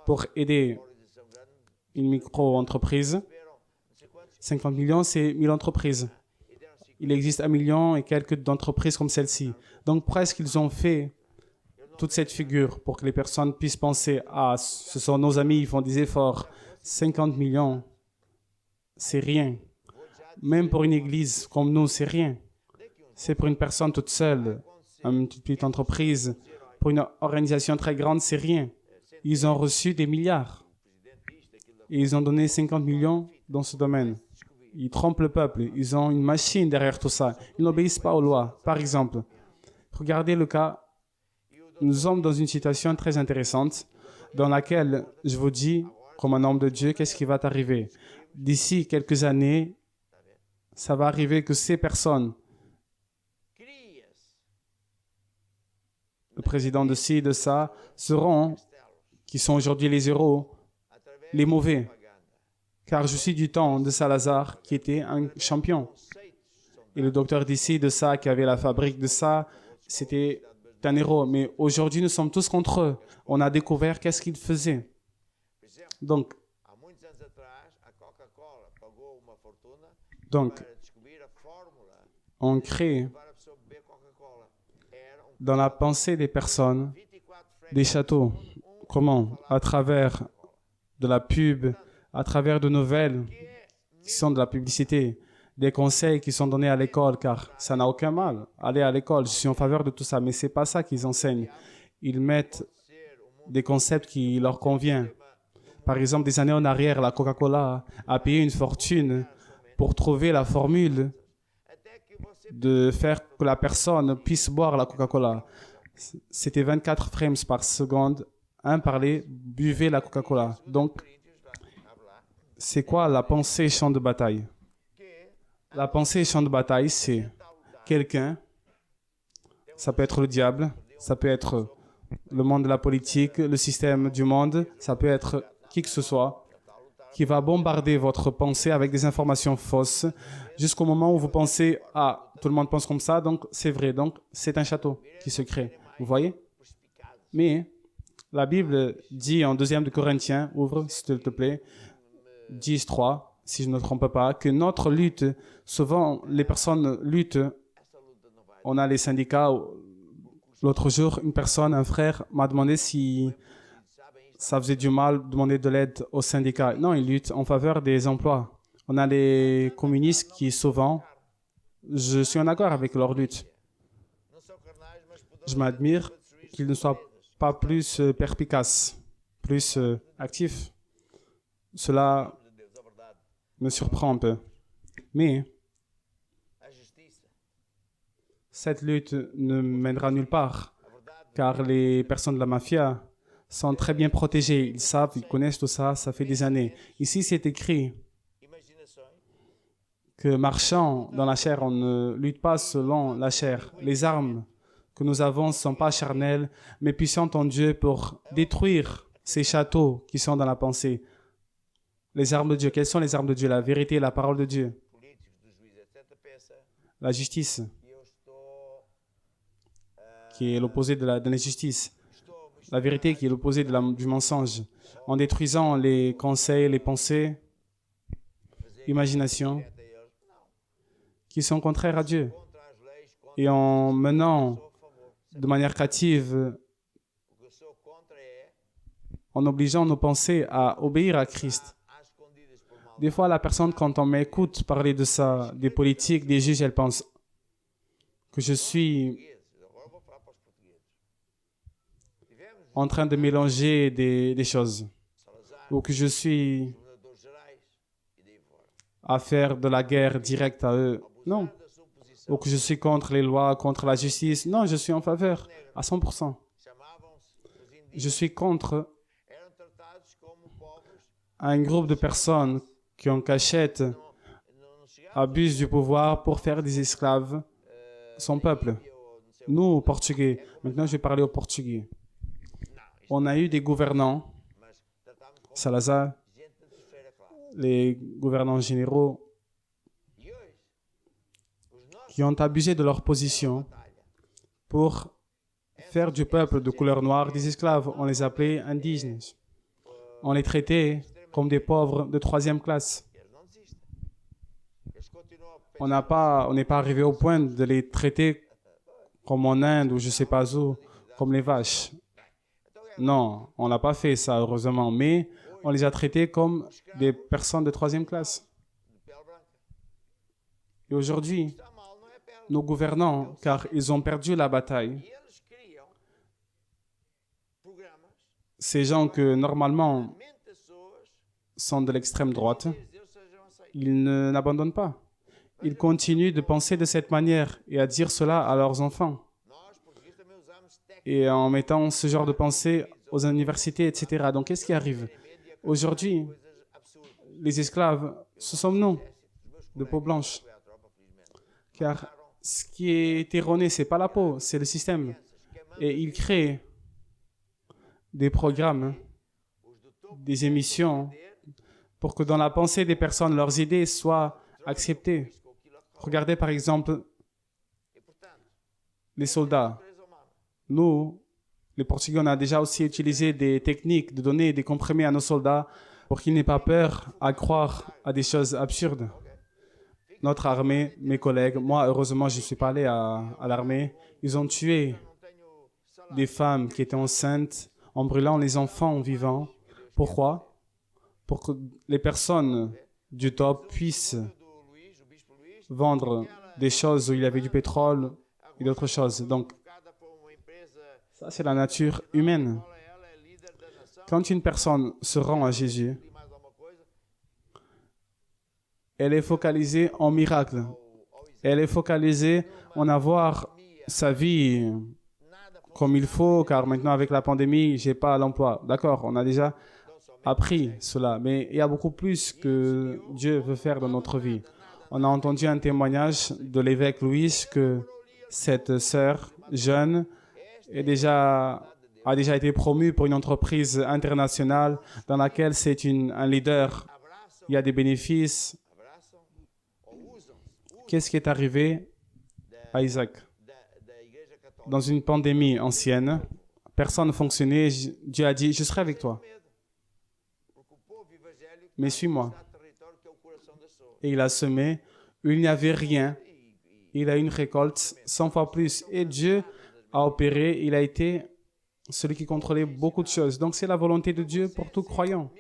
pour aider une micro-entreprise. 50 millions, c'est 1000 entreprises. Il existe 1 million et quelques d'entreprises comme celle-ci. Donc, presque ils ont fait toute cette figure pour que les personnes puissent penser « Ah, ce sont nos amis, ils font des efforts. 50 millions, c'est rien. Même pour une église comme nous, c'est rien. C'est pour une personne toute seule, une petite entreprise. Pour une organisation très grande, c'est rien. Ils ont reçu des milliards. Et ils ont donné 50 millions dans ce domaine. Ils trompent le peuple. Ils ont une machine derrière tout ça. Ils n'obéissent pas aux lois. Par exemple, regardez le cas. Nous sommes dans une situation très intéressante dans laquelle je vous dis, comme un homme de Dieu, qu'est-ce qui va t'arriver? D'ici quelques années, ça va arriver que ces personnes, le président de ci, de ça, seront, qui sont aujourd'hui les héros, les mauvais. Car je suis du temps de Salazar, qui était un champion. Et le docteur d'ici, de ça, qui avait la fabrique de ça, c'était un héros. Mais aujourd'hui, nous sommes tous contre eux. On a découvert qu'est-ce qu'ils faisaient. Donc, on crée dans la pensée des personnes des châteaux. Comment? À travers de la pub, à travers de nouvelles qui sont de la publicité, des conseils qui sont donnés à l'école, car ça n'a aucun mal. Aller à l'école, je suis en faveur de tout ça, mais ce n'est pas ça qu'ils enseignent. Ils mettent des concepts qui leur conviennent. Par exemple, des années en arrière, la Coca-Cola a payé une fortune pour trouver la formule de faire que la personne puisse boire la Coca-Cola. C'était 24 frames par seconde. Un parlait, buvez la Coca-Cola. Donc, c'est quoi la pensée champ de bataille? La pensée champ de bataille, c'est quelqu'un, ça peut être le diable, ça peut être le monde de la politique, le système du monde, ça peut être qui que ce soit, qui va bombarder votre pensée avec des informations fausses jusqu'au moment où vous pensez « Ah, tout le monde pense comme ça, donc c'est vrai, donc c'est un château qui se crée. » Vous voyez? Mais la Bible dit en 2 de Corinthiens, ouvre s'il te plaît, 10:3, si je ne me trompe pas, que notre lutte, souvent les personnes luttent, on a les syndicats. L'autre jour, une personne, un frère, m'a demandé si ça faisait du mal de demander de l'aide aux syndicats. Non, ils luttent en faveur des emplois. On a les communistes qui, souvent, je suis en accord avec leur lutte. Je m'admire qu'ils ne soient pas plus perspicaces, plus actifs. Cela me surprend un peu. Mais cette lutte ne mènera nulle part, car les personnes de la mafia sont très bien protégées. Ils savent, ils connaissent tout ça, ça fait des années. Ici, c'est écrit que marchant dans la chair, on ne lutte pas selon la chair. Les armes que nous avons ne sont pas charnelles, mais puissantes en Dieu pour détruire ces châteaux qui sont dans la pensée. Les armes de Dieu, quelles sont les armes de Dieu? La vérité, la parole de Dieu, la justice. qui est l'opposé de l'injustice. La vérité qui est l'opposé du mensonge. En détruisant les conseils, les pensées, imaginations qui sont contraires à Dieu. Et en menant de manière créative, en obligeant nos pensées à obéir à Christ. Des fois, la personne, quand on m'écoute parler de ça, des politiques, des juges, elle pense que je suis en train de mélanger des choses, ou que je suis à faire de la guerre directe à eux. Non. Ou que je suis contre les lois, contre la justice. Non, je suis en faveur, à 100%. Je suis contre un groupe de personnes qui en cachette abusent du pouvoir pour faire des esclaves son peuple. Nous, Portugais, maintenant je vais parler au Portugais. On a eu des gouvernants, Salazar, les gouvernants généraux, qui ont abusé de leur position pour faire du peuple de couleur noire des esclaves. On les appelait indigènes. On les traitait comme des pauvres de 3e classe. On n'est pas arrivé au point de les traiter comme en Inde ou je ne sais pas où, comme les vaches. Non, on n'a pas fait ça, heureusement, mais on les a traités comme des personnes de 3e classe. Et aujourd'hui, nos gouvernants, car ils ont perdu la bataille, ces gens que normalement sont de l'extrême droite, ils n'abandonnent pas. Ils continuent de penser de cette manière et à dire cela à leurs enfants. Et en mettant ce genre de pensée aux universités, etc. Donc, qu'est-ce qui arrive? Aujourd'hui, les esclaves, ce sommes nous, de peau blanche. Car ce qui est erroné, ce n'est pas la peau, c'est le système. Et ils créent des programmes, des émissions, pour que dans la pensée des personnes, leurs idées soient acceptées. Regardez par exemple les soldats. Nous, les Portugais, on a déjà aussi utilisé des techniques de donner des comprimés à nos soldats pour qu'ils n'aient pas peur à croire à des choses absurdes. Notre armée, mes collègues, moi heureusement je ne suis pas allé à l'armée, ils ont tué des femmes qui étaient enceintes en brûlant les enfants vivants. Pourquoi? Pour que les personnes du top puissent vendre des choses où il y avait du pétrole et d'autres choses. Donc, ça c'est la nature humaine. Quand une personne se rend à Jésus, elle est focalisée en miracle. Elle est focalisée en avoir sa vie comme il faut, car maintenant avec la pandémie, je n'ai pas l'emploi. D'accord, on a déjà appris cela, mais il y a beaucoup plus que Dieu veut faire dans notre vie. On a entendu un témoignage de l'évêque Louis que cette sœur jeune a déjà été promue pour une entreprise internationale dans laquelle c'est un leader. Il y a des bénéfices. Qu'est-ce qui est arrivé à Isaac? Dans une pandémie ancienne, personne ne fonctionnait. Dieu a dit, je serai avec toi. Mais suis-moi. Et il a semé. Il n'y avait rien. Il a eu une récolte 100 fois plus. Et Dieu a opéré. Il a été celui qui contrôlait beaucoup de choses. Donc c'est la volonté de Dieu pour tout croyant.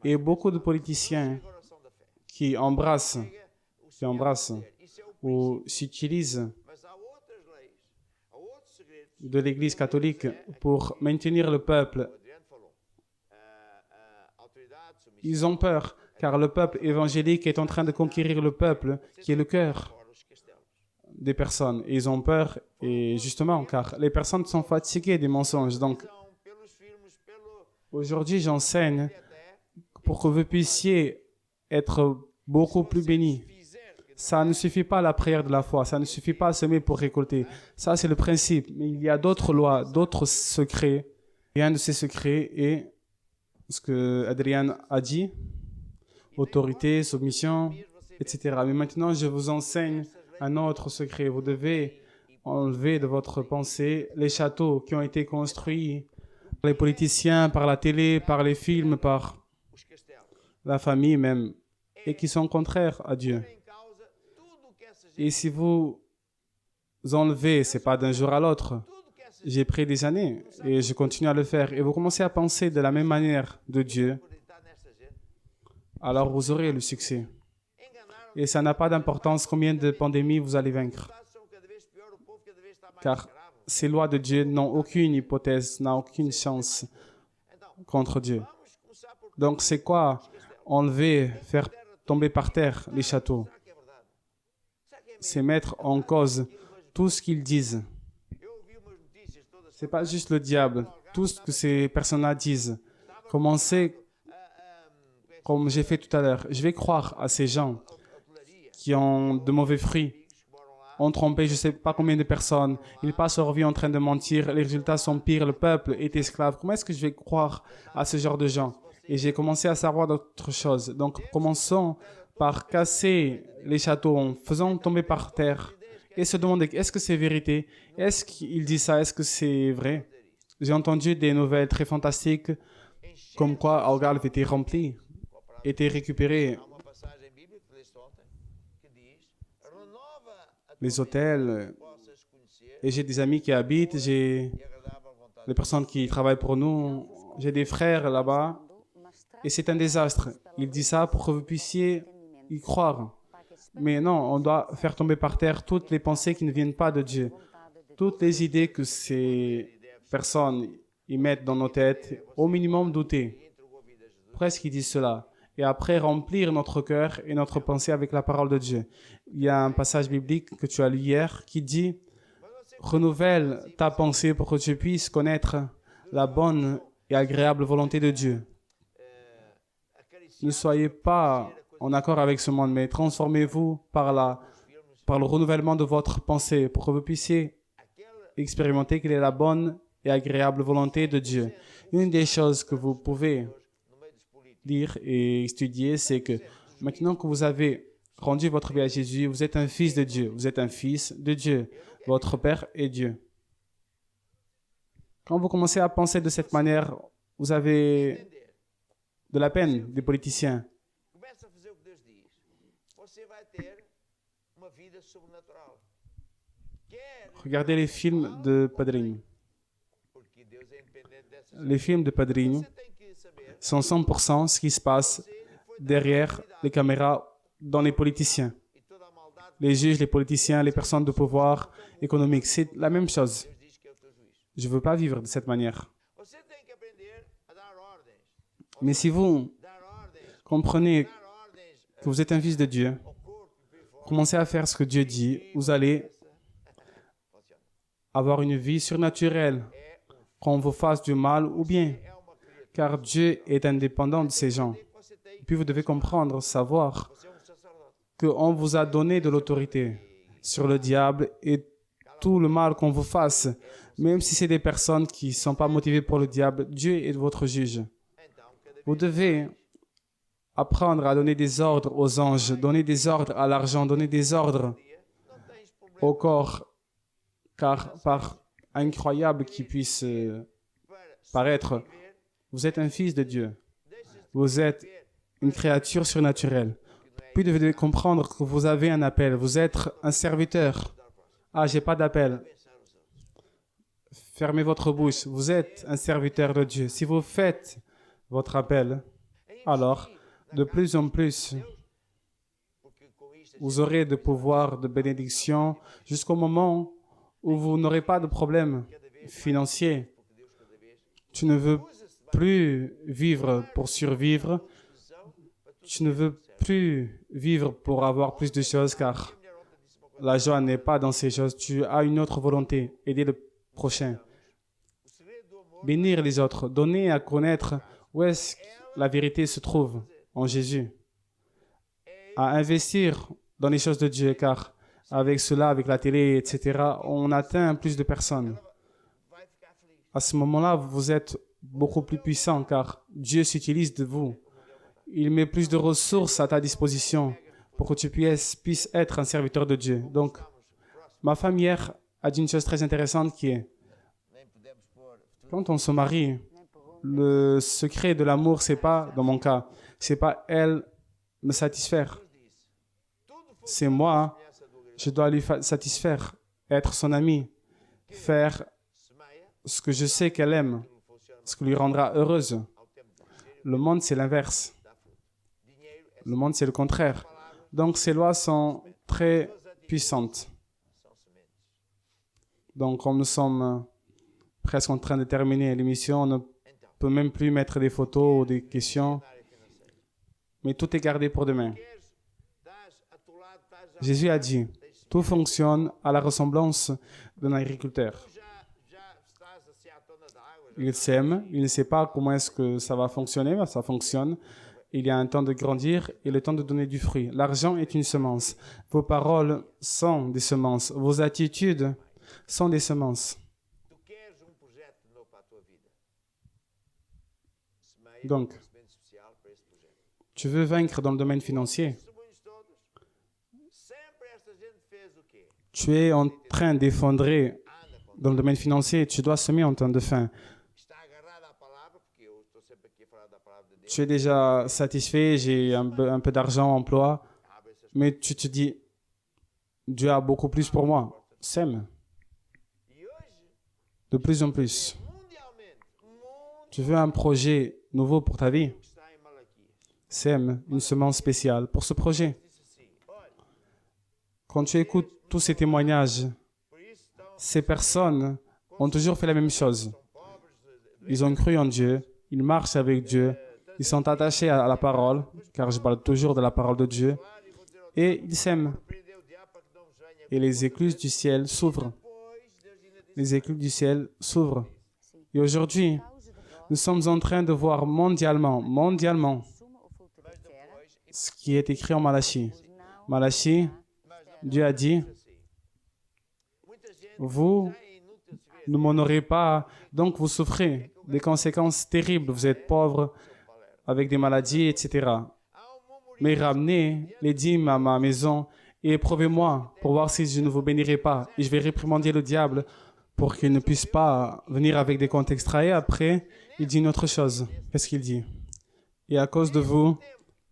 Et beaucoup de politiciens qui embrassent ou s'utilisent de l'Église catholique pour maintenir le peuple. Ils ont peur, car le peuple évangélique est en train de conquérir le peuple, qui est le cœur des personnes. Et ils ont peur, et justement, car les personnes sont fatiguées des mensonges. Donc, aujourd'hui, j'enseigne pour que vous puissiez être beaucoup plus bénis. Ça ne suffit pas la prière de la foi, ça ne suffit pas à semer pour récolter. Ça, c'est le principe. Mais il y a d'autres lois, d'autres secrets. Et un de ces secrets est ce que Adrien a dit, autorité, soumission, etc. Mais maintenant, je vous enseigne un autre secret. Vous devez enlever de votre pensée les châteaux qui ont été construits par les politiciens, par la télé, par les films, par os castelos. la famille même, et qui sont contraires à Dieu. Em causa tudo que essa gente, Et si vous enlevez, c'est pas d'un jour à l'autre. tudo que essa J'ai pris des années et je continue à le faire. Et vous commencez à penser de la même manière de Dieu, acreditar nessa gente, alors vous aurez le succès. enganaram. Et ça n'a pas d'importance combien de pandémies vous allez vaincre. Os resultados são cada vez pior, o povo cada vez está mais Car escravo. ces lois de Dieu n'ont aucune hypothèse, n'ont aucune chance Então, contre Dieu. vamos começar por Donc c'est quoi enlever, faire tomber par terre les châteaux? será que é verdade? Será que é C'est mettre en cause tout ce qu'ils disent. Eu ouvi umas notícias todas C'est pas juste le diable, tout ce que ces personnes-là disent. Commencez comme j'ai fait tout à l'heure. Je vais croire à ces gens qui ont de mauvais fruits, ont trompé je ne sais pas combien de personnes. Ils passent leur vie en train de mentir. Les résultats sont pires. Le peuple est esclave. Comment est-ce que je vais croire à ce genre de gens? Et j'ai commencé à savoir d'autres choses. Donc, commençons par casser les châteaux en faisant tomber par terre et se demander est-ce que c'est vérité? Est-ce qu'il dit ça? Est-ce que c'est vrai? J'ai entendu des nouvelles très fantastiques comme quoi Algarve était rempli, était récupéré. Há uma passagem bíblica que leste ontem que diz: renova a tua Les hôtels, mente, que possas conhecer et j'ai des amis qui habitent, j'ai e agradável vontade les personnes qui travaillent pour nous, j'ai des frères là-bas, et c'est un désastre. Il dit ça pour que vous puissiez y croire. Mais non, on doit faire tomber par terre toutes les pensées qui ne viennent pas de Dieu, toutes les idées que ces personnes y mettent dans nos têtes, au minimum douter. Presque ils disent cela. Et après, remplir notre cœur et notre pensée avec la parole de Dieu. Il y a un passage biblique que tu as lu hier qui dit « Renouvelle ta pensée pour que tu puisses connaître la bonne et agréable volonté de Dieu. » Ne soyez pas en accord avec ce monde, mais transformez-vous par le renouvellement de votre pensée pour que vous puissiez expérimenter quelle est la bonne et agréable volonté de Dieu. Une des choses que vous pouvez lire et étudier, c'est que maintenant que vous avez rendu votre vie à Jésus, vous êtes un fils de Dieu. Vous êtes un fils de Dieu. Votre Père est Dieu. Quand vous commencez à penser de cette manière, vous avez de la peine des politiciens. Começa a fazer o que Deus diz. Você vai ter uma vida sobrenatural. Quer, Regardez les films de Padrinho. porque Deus é independente dessas. Les films de Padrinho Você tem que saber sont 100% ce qui se passe derrière les caméras dans les politiciens. e toda a maldade Les juges, les politiciens, les personnes de pouvoir économique, c'est la même chose. Deus diz que é o teu juiz. Je ne veux pas vivre de cette manière. Você tem que aprender a dar ordens. Mais si vous Dar ordens. comprenez Dar ordens que vous êtes un fils de Dieu, ao corpo e por aí fora. commencez à faire ce que Dieu dit, vous allez Funciona. avoir une vie surnaturelle, qu'on vous fasse du mal ou bien, É uma criatura car Dieu est indépendant de ces gens. que você tem. Puis vous devez comprendre, savoir Você é sacerdote. qu'on vous a donné de l'autorité sur le diable et tout le mal qu'on vous fasse, même si c'est des personnes qui ne sont pas motivées pour le diable, Dieu est votre juge. Então, cada Vous devez apprendre à donner des ordres aux anges, donner des ordres à l'argent, donner des ordres dia não tens problema au corps, car par incroyable qu'il puisse para paraître, viver. vous êtes un fils de Dieu. Deixa-te Vous êtes ver une créature surnaturelle. Puis vous devez comprendre que vous avez un appel. Vous êtes un serviteur. Ah, j'ai pas d'appel. pensar os outros. Fermez votre bouche. Vous êtes un serviteur de Dieu. Si vous faites votre appel, alors, de plus en plus, Porque com isto vous aurez de pouvoir, de bénédiction, jusqu'au moment où vous n'aurez pas de problème financier. Tu ne veux plus vivre pour survivre. Tu ne veux plus vivre pour avoir plus de choses, car la joie n'est pas dans ces choses. Tu as une autre volonté, aider le prochain, o segredo do amor bénir les autres, donner à connaître où est-ce que la vérité se trouve en Jésus, à investir dans les choses de Dieu, car avec cela, avec la télé, etc., on atteint plus de personnes. vai ficar feliz. À ce moment-là, vous êtes beaucoup plus puissant, car Dieu s'utilise de vous. Il met plus de ressources à ta disposition pour que tu puisses être un serviteur de Dieu. Donc, ma femme hier a dit une chose très intéressante qui est, nem podemos pôr futuro. quand on se marie, Nem pergunta. le secret de l'amour, c'est pas, dans mon cas, c'est pas elle me satisfaire. C'est moi, je dois lui satisfaire, être son ami, faire ce que je sais qu'elle aime, ce qui lui rendra heureuse. Le monde, c'est l'inverse. Le monde, c'est le contraire. Donc, ces lois sont très puissantes. Donc, comme nous sommes presque en train de terminer l'émission, on ne peut même plus mettre des photos ou des questions, mais tout est gardé pour demain. Jésus a dit, tout fonctionne à la ressemblance d'un agriculteur. Il sème, il ne sait pas comment est-ce que ça va fonctionner, mais ça fonctionne. Il y a un temps de grandir et le temps de donner du fruit. L'argent est une semence. Vos paroles sont des semences. Vos attitudes sont des semences. Tu queres projeto novo para a tua vida. Semeia Donc, semente especial para esse projeto. tu veux vaincre dans le domaine financier. Testemunhos todos. Sempre esta gente fez o quê? Tu es en train d'effondrer dans le domaine financier. Tu dois semer en temps de faim. Está agarrado à palavra, porque eu estou sempre aqui a falar da palavra de Deus. Tu es déjà satisfait, j'ai un peu d'argent, emploi, Abre essas mais tu te dis, Dieu a beaucoup plus pour moi. Sème, E hoje, de plus en plus. mundialmente, o mundo Tu veux un projet nouveau pour ta vie? que está em Malaquias Sème une semence spéciale pour ce projet. disse assim: olha, Quand tu écoutes tous ces témoignages, por isso estão, ces personnes ont toujours fait la même chose. são pobres, Ils ont cru en Dieu, ils marchent avec Dieu, ils sont attachés à la parole, car je parle toujours de la parole de Dieu, e vou dizer ao et ils s'aiment. prender o diabo para que não nos venha. Et les écluses du ciel s'ouvrent. Depois, Deus ainda disse: Les écluses du ciel s'ouvrent. Sim. Et aujourd'hui, Causa de vós, nous sommes en train de voir mondialement, suma o fruto da terra, ce qui est écrit en Malachie. pois não Malachie, Dieu a dit, muita gente vous é inútil se ver ne m'honorez pas, donc vous souffrez des conséquences terribles. Vous êtes pauvre, avec des maladies, etc. há um murmurinho. Mais ramenez les dîmes à ma maison et éprouvez-moi pour voir si je ne vous bénirai pas. Et je vais réprimander le diable pour qu'il ne puisse pas venir avec des comptes extraits. Après, il dit une autre chose. Qu'est-ce qu'il dit? Et à cause de vous,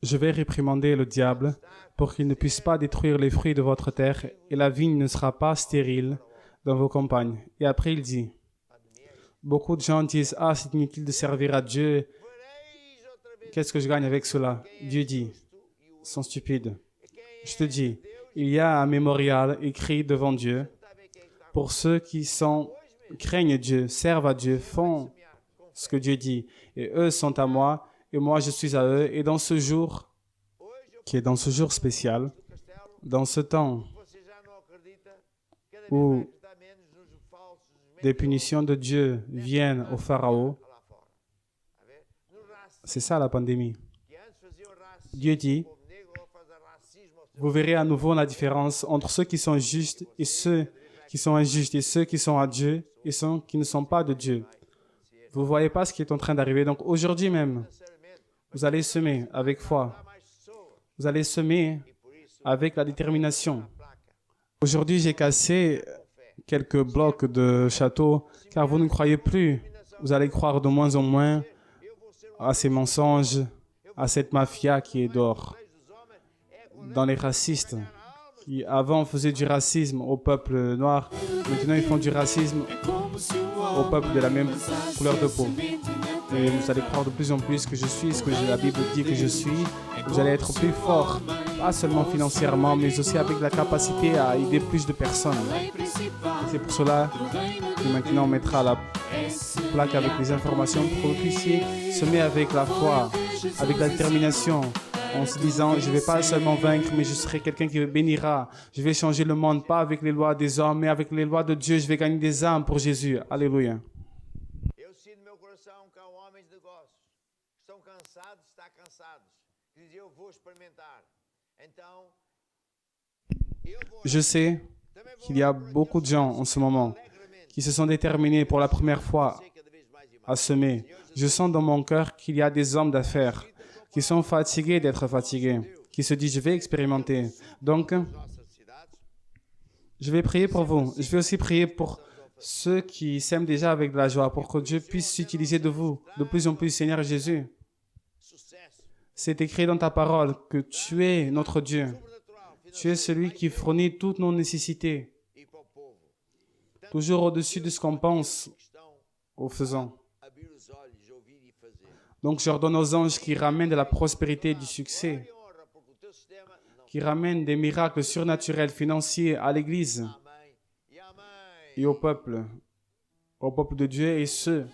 je vais réprimander le diable pour qu'il ne puisse pas détruire les fruits de votre terre et la vigne ne sera pas stérile dans vos campagnes. Et après, il dit, beaucoup de gens disent, ah, c'est inutile de servir à Dieu. Vereis outra vez Qu'est-ce que je gagne avec cela? Dieu dit, ils sont stupides. Je te dis, il y a un mémorial écrit devant Dieu pour ceux qui craignent Dieu, servent à Dieu, font ce que Dieu dit. Et eux sont à moi, et moi je suis à eux. Et dans ce jour, qui est dans ce jour spécial, dans ce temps você já não acredita, cada vez où vai acreditar menos nos falsos des punitions de Dieu viennent au Pharaon, lá fora. Tá vendo? No racismo, c'est ça la pandémie. que antes faziam racismo Dieu dit, ao povo negro, agora fazem racismo ao seu vous verrez à nouveau la différence entre ceux qui sont justes et ceux qui sont injustes, et ceux qui sont à Dieu et ceux qui ne sont pas de Dieu. Vous ne voyez pas ce qui est en train d'arriver. Donc aujourd'hui même, financeiramente. vous allez semer avec foi. Há mais pessoas, Vous allez semer e por isso avec la détermination. a placa. Aujourd'hui, j'ai cassé quelques blocs de château, car vous ne croyez plus. Vous allez croire de moins en moins à ces mensonges, à cette mafia qui est dehors. Dans les racistes, qui avant faisaient du racisme au peuple noir, maintenant ils font du racisme au peuple de la même couleur de peau. Et vous allez croire de plus en plus que je suis ce que la Bible dit que je suis. Vous allez être plus fort, pas seulement financièrement, mais aussi avec la capacité à aider plus de personnes. Et c'est pour cela que maintenant on mettra la plaque avec les informations pour que vous puissiez semer avec la foi, avec la détermination, en se disant, je ne vais pas seulement vaincre, mais je serai quelqu'un qui bénira. Je vais changer le monde, pas avec les lois des hommes, mais avec les lois de Dieu. Je vais gagner des âmes pour Jésus. Alléluia. Eu sinto no meu coração que há homens de negócios que estão cansados, está cansados, que dizem eu vou experimentar. Então, eu vou Je sais também vou qu'il y a beaucoup de gens en ce moment alegremente, qui se sont déterminés pour la première fois ser cada vez mais e mais. à semer. Je sens dans mon cœur qu'il y a des hommes d'affaires qui sont fatigués d'être fatigués, qui se disent, je vais expérimenter. Donc, Nossas cidades, Je vais prier pour vous. Je vais aussi prier pour ceux qui s'aiment déjà avec de la joie, pour que Dieu puisse s'utiliser de vous de plus en plus, Seigneur Jésus. C'est écrit dans ta parole que tu es notre Dieu. Tu es celui qui fournit toutes nos nécessités, toujours au-dessus de ce qu'on pense ou faisant. Donc, j'ordonne aux anges qui ramènent de la prospérité et du succès, qui ramènent des miracles surnaturels financiers à l'Église et au peuple de Dieu et ceux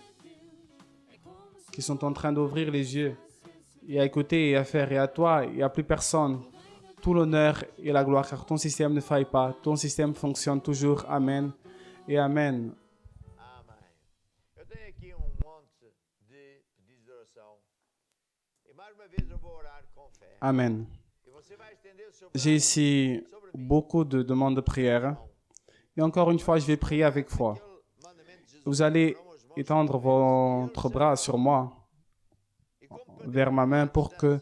qui sont en train d'ouvrir les yeux et à écouter et à faire. Et à toi et à plus personne, tout l'honneur et la gloire, car ton système ne faille pas, ton système fonctionne toujours. Amen et Amen. Amém. Eu tenho aqui monte de pedidos de oração. E mais uma vez eu vou orar com fé. Amen. E você vai estender o seu J'ai ici beaucoup de demandes de prière. Et encore une fois, je vais prier avec foi. mandamento de Jesus. Vous allez étendre votre bras sur moi, vers ma main, pour que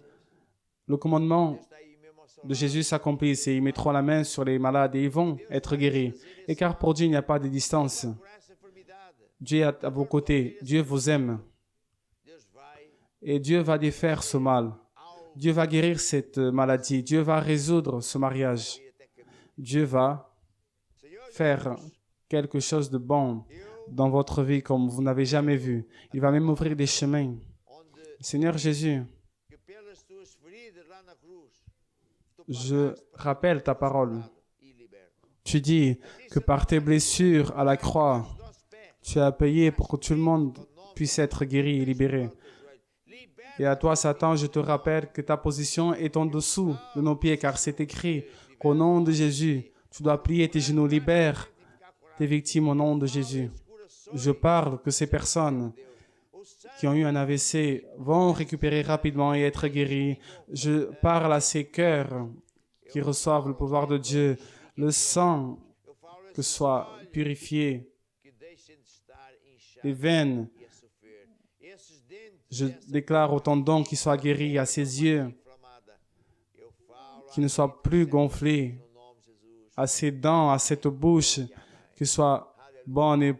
le commandement Está aí mesmo ao seu de Jésus s'accomplisse. Et ils mettront la main sur les malades et ils vont être guéris. Et car pour Dieu, il n'y a pas de distance. por essa enfermidade. Dieu est à vos côtés. Dieu vous aime. Deus vai Et Dieu va défaire ce mal. Dieu va guérir cette maladie. Dieu va résoudre ce mariage. até que Dieu va faire quelque chose de bon dans votre vie comme vous n'avez jamais vu. Il va même ouvrir des chemins. onde Seigneur Jésus, que pelas tuas feridas lá na cruz tu je rappelle ta parole. e liberta. Tu dis que par tes blessures à la croix, Nossos pés, tu as payé pour que tout le monde puisse être guéri et libéré. liberta Et à toi, Satan, je te rappelle que ta position est en dessous de nos pieds, car c'est écrit qu'au nom de Jésus, tu dois plier tes genoux, libère tes victimes au nom de Jésus. Je parle que ces personnes qui ont eu un AVC vont récupérer rapidement et être guéris. Je parle à ces cœurs qui reçoivent le pouvoir de Dieu, le sang que soit purifié, que deixem de estar inchados les veines. e a sofrer. Esses dentes Je déclare au tendon qui soit guéri, à ses yeux inflamadas. Eu falo qui ne soient plus gonflés, no nome de Jesus. à ses dents, à cette bouche qui soit bonne et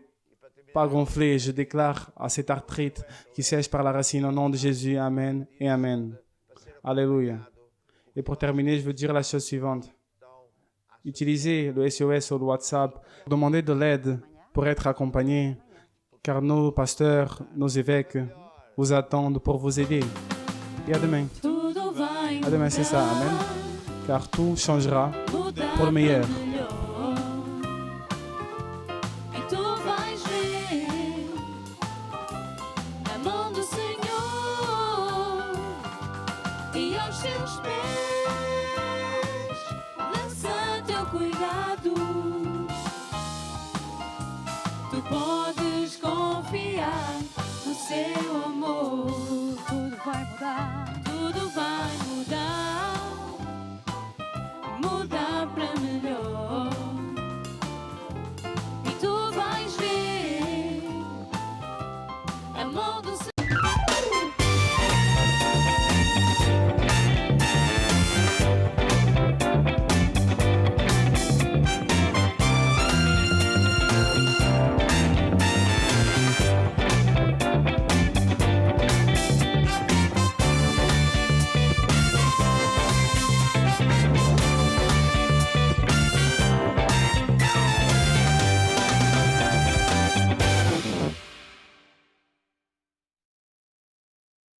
pas gonflée. Je déclare à cette arthrite qui sèche par la racine au nom de Jésus. Amen et Amen. Alléluia. Et pour terminer, je veux dire la chose suivante. Utilisez le SOS ou le WhatsApp. Demandez de l'aide pour être accompagné, car nos pasteurs, nos évêques vous attendent pour vous aider. Et à demain. Tudo vai À demain, c'est ça. Amen. Car tout changera mudar pour le meilleur. pra melhor. E tu vais ver a mão do Senhor e aos teus pés